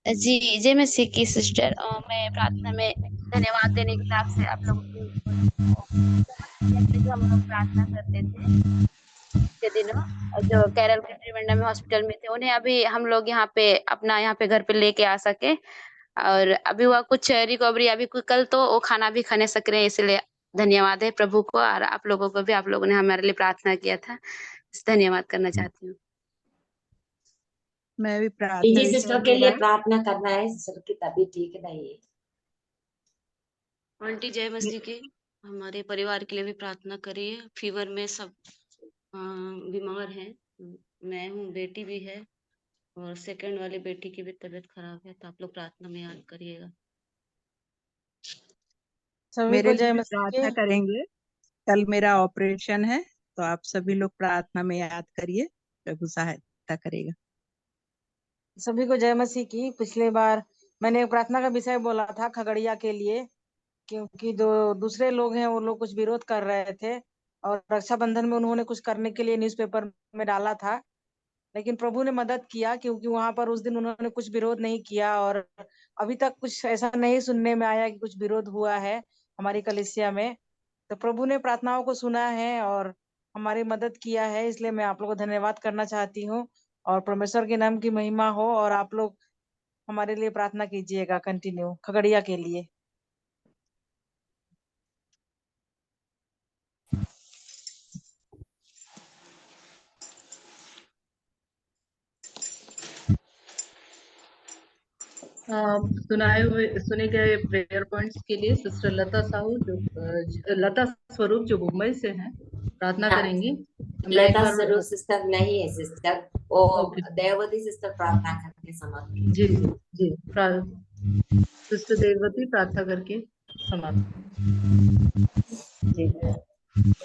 जी जय मसीह की सिस्टर। मैं प्रार्थना में धन्यवाद देने के लिए आपसे आप लोगों को जो हम लोग प्रार्थना करते थे के दिनों, जो केरल के त्रिवेंद्रम में हॉस्पिटल में थे, उन्हें अभी हम लोग यहाँ पे घर पे लेके आ सके और अभी वह कुछ रिकवरी अभी कल तो वो खाना भी खाने सक रहे हैं, इसलिए धन्यवाद है प्रभु को और आप लोगों को भी, आप लोगों ने हमारे लिए प्रार्थना किया था, धन्यवाद करना चाहती हूँ। मैं भी प्रार्थना पिंकी सिस्टर के लिए प्रार्थना करना है, सिस्टर की तबीयत ठीक नहीं है। आंटी जय मसीह की हमारे परिवार के लिए भी प्रार्थना करिए। फीवर में सब बीमार हैं, मैं हूँ, बेटी भी है और सेकंड वाली बेटी की भी तबीयत खराब है, तो आप लोग प्रार्थना में याद करिएगा। मेरे लिए भी प्रार्थना करेंगे। कल मेरा ऑपरेशन है तो आप सभी लोग प्रार्थना में याद करिए, प्रभु सहायता करेगा। सभी को जय मसीह की। पिछले बार मैंने एक प्रार्थना का विषय बोला था खगड़िया के लिए, क्योंकि जो दूसरे लोग हैं वो लोग कुछ विरोध कर रहे थे और रक्षाबंधन में उन्होंने कुछ करने के लिए न्यूज़पेपर में डाला था, लेकिन प्रभु ने मदद किया क्योंकि वहां पर उस दिन उन्होंने कुछ विरोध नहीं किया और अभी तक कुछ ऐसा नहीं सुनने में आया कि कुछ विरोध हुआ है हमारी कलीसिया में। तो प्रभु ने प्रार्थनाओं को सुना है और हमारी मदद किया है, इसलिए मैं आप लोगों को धन्यवाद करना चाहती हूँ और परमेश्वर के नाम की महिमा हो। और आप लोग हमारे लिए प्रार्थना कीजिएगा कंटिन्यू खगड़िया के लिए। सुने गए प्रेयर पॉइंट्स के लिए सिस्टर लता साहू जो लता स्वरूप जो मुंबई से हैं प्रार्थना करेंगी। लता स्वरूप सिस्टर नहीं है सिस्टर, वो देववती सिस्टर प्रार्थना करके समाप्त। जी जी सिस्टर देववती प्रार्थना करके समाप्त।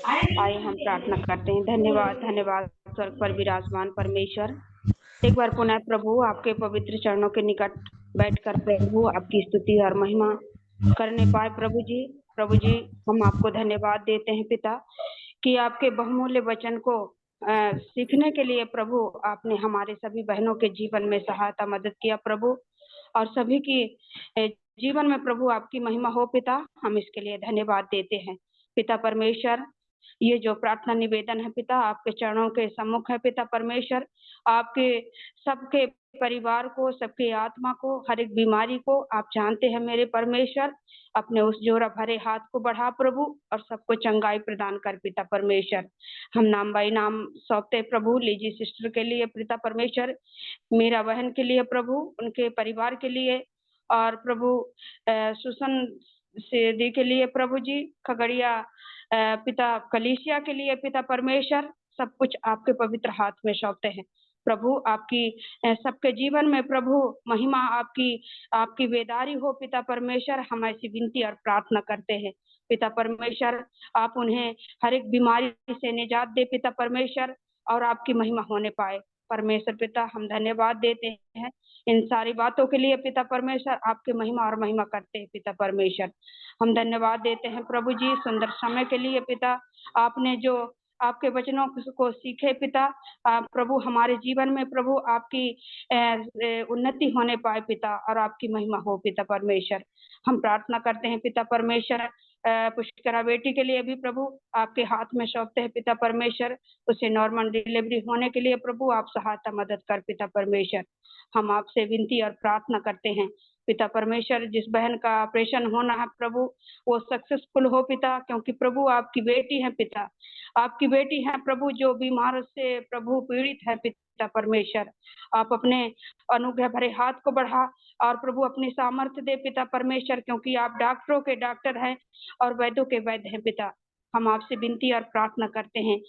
आइए हम प्रार्थना करते हैं। धन्यवाद धन्यवाद स्वर्ग पर विराजमान परमेश्वर, एक बार पुनः प्रभु आपके पवित्र चरणों के निकट बैठकर प्रभु आपकी स्तुति और महिमा करने पाए। प्रभु जी हम आपको धन्यवाद देते हैं पिता कि आपके बहुमूल्य वचन को सीखने के लिए प्रभु आपने हमारे सभी बहनों के जीवन में सहायता मदद किया प्रभु, और सभी की जीवन में प्रभु आपकी महिमा हो पिता, हम इसके लिए धन्यवाद देते हैं पिता परमेश्वर। ये जो प्रार्थना निवेदन है पिता, आपके चरणों के सम्मुख है पिता परमेश्वर। आपके सबके परिवार को, सबके आत्मा को, हर एक बीमारी को आप जानते हैं मेरे परमेश्वर। अपने उस जोरा भरे हाथ को बढ़ा प्रभु और सबको चंगाई प्रदान कर पिता परमेश्वर। हम नाम बाई नाम सौंपते प्रभु लीजी सिस्टर के लिए पिता परमेश्वर, मीरा बहन के लिए प्रभु, उनके परिवार के लिए, और प्रभु सुसन सेदी के लिए प्रभु जी, खगड़िया पिता कलीसिया के लिए पिता परमेश्वर। सब कुछ आपके पवित्र हाथ में सौंपते हैं प्रभु। आपकी सबके जीवन में प्रभु महिमा आपकी वेदारी हो पिता परमेश्वर। हम ऐसी विनती और प्रार्थना करते हैं पिता परमेश्वर, आप उन्हें हर एक बीमारी से निजात दे पिता परमेश्वर, और आपकी महिमा होने पाए परमेश्वर पिता। हम धन्यवाद देते हैं इन सारी बातों के लिए पिता परमेश्वर। आपके महिमा और महिमा करते हैं पिता परमेश्वर। हम धन्यवाद देते हैं प्रभु जी सुंदर समय के लिए पिता। आपने जो आपके वचनों को सीखे पिता प्रभु, हमारे जीवन में प्रभु आपकी उन्नति होने पाए पिता, और आपकी महिमा हो पिता परमेश्वर। हम प्रार्थना करते हैं पिता परमेश्वर, पुष्करा बेटी के लिए भी प्रभु आपके हाथ में सौंपते हैं पिता परमेश्वर। उसे नॉर्मल डिलीवरी होने के लिए प्रभु आप सहायता मदद कर पिता परमेश्वर। हम आपसे विनती और प्रार्थना करते हैं पिता परमेश्वर, जिस बहन का ऑपरेशन होना है प्रभु वो सक्सेसफुल हो पिता, क्योंकि प्रभु आपकी बेटी है पिता, आपकी बेटी है प्रभु जो बीमार से प्रभु पीड़ित है पिता परमेश्वर। आप अपने अनुग्रह भरे हाथ को बढ़ा और प्रभु अपनी सामर्थ्य दे पिता परमेश्वर, क्योंकि आप डॉक्टरों के डॉक्टर हैं और वैद्यों के वैद्य हैं पिता। हम आपसे विनती और प्रार्थना करते हैं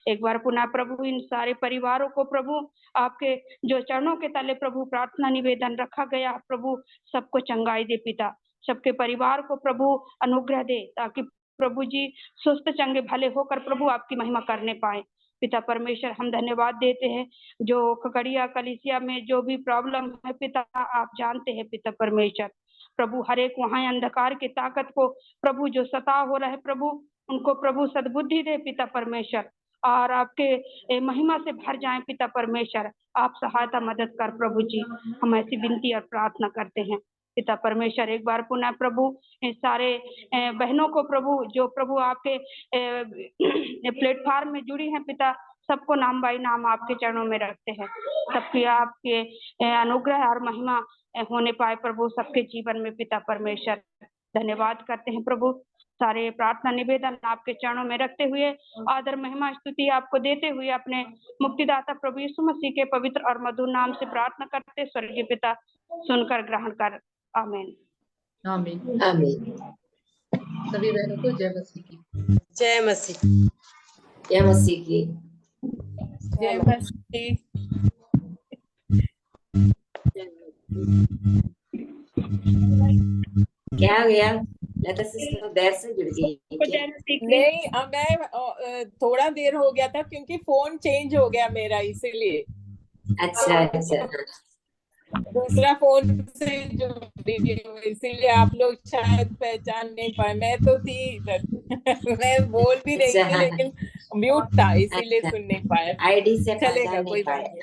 एक बार पुनः प्रभु, इन सारे परिवारों को प्रभु आपके जो चरणों के तले प्रभु प्रार्थना निवेदन रखा गया प्रभु, सबको चंगाई दे पिता, सबके परिवार को प्रभु अनुग्रह दे, ताकि प्रभु जी सुस्त चंगे भले होकर प्रभु आपकी महिमा करने पाए पिता परमेश्वर। हम धन्यवाद देते हैं जो खगड़िया कलीसिया में जो भी प्रॉब्लम है पिता आप जानते हैं पिता परमेश्वर। प्रभु हर एक वहाँ अंधकार की ताकत को प्रभु जो सता हो रहा है प्रभु, उनको प्रभु सद्बुद्धि दे पिता परमेश्वर, और आपके महिमा से भर जाएं पिता परमेश्वर। आप सहायता मदद कर प्रभु जी, हम ऐसी विनती और प्रार्थना करते हैं पिता परमेश्वर। एक बार पुनः प्रभु इन सारे बहनों को प्रभु जो प्रभु आपके प्लेटफॉर्म में जुड़ी हैं पिता, सबको नाम बाई नाम आपके चरणों में रखते हैं। सबकी आपके अनुग्रह और महिमा होने पाए प्रभु सबके जीवन में पिता परमेश्वर। धन्यवाद करते हैं प्रभु, सारे प्रार्थना निवेदन आपके चरणों में रखते हुए आदर महिमा स्तुति आपको देते हुए अपने मुक्तिदाता प्रभु यीशु मसीह के पवित्र और मधुर नाम से प्रार्थना करते स्वर्गीय पिता, सुनकर ग्रहण कर, आमीन आमीन आमीन। सभी बहनों को जय मसीह की। जय मसीह। जय मसीह की। जय मसीह। क्या हो गया? लता सिस्टर देर से जुड़ गई क्या? नहीं, मैं थोड़ा देर हो गया था क्योंकि फोन चेंज हो गया मेरा, इसीलिए। अच्छा अच्छा, दूसरा फोन से जुड़ी, इसीलिए आप लोग शायद पहचान नहीं पाए। मैं तो थी इधर मैं बोल भी रही थी लेकिन म्यूट था, इसीलिए सुन नहीं पाया। आईडी से चलेगा, कोई बात नहीं।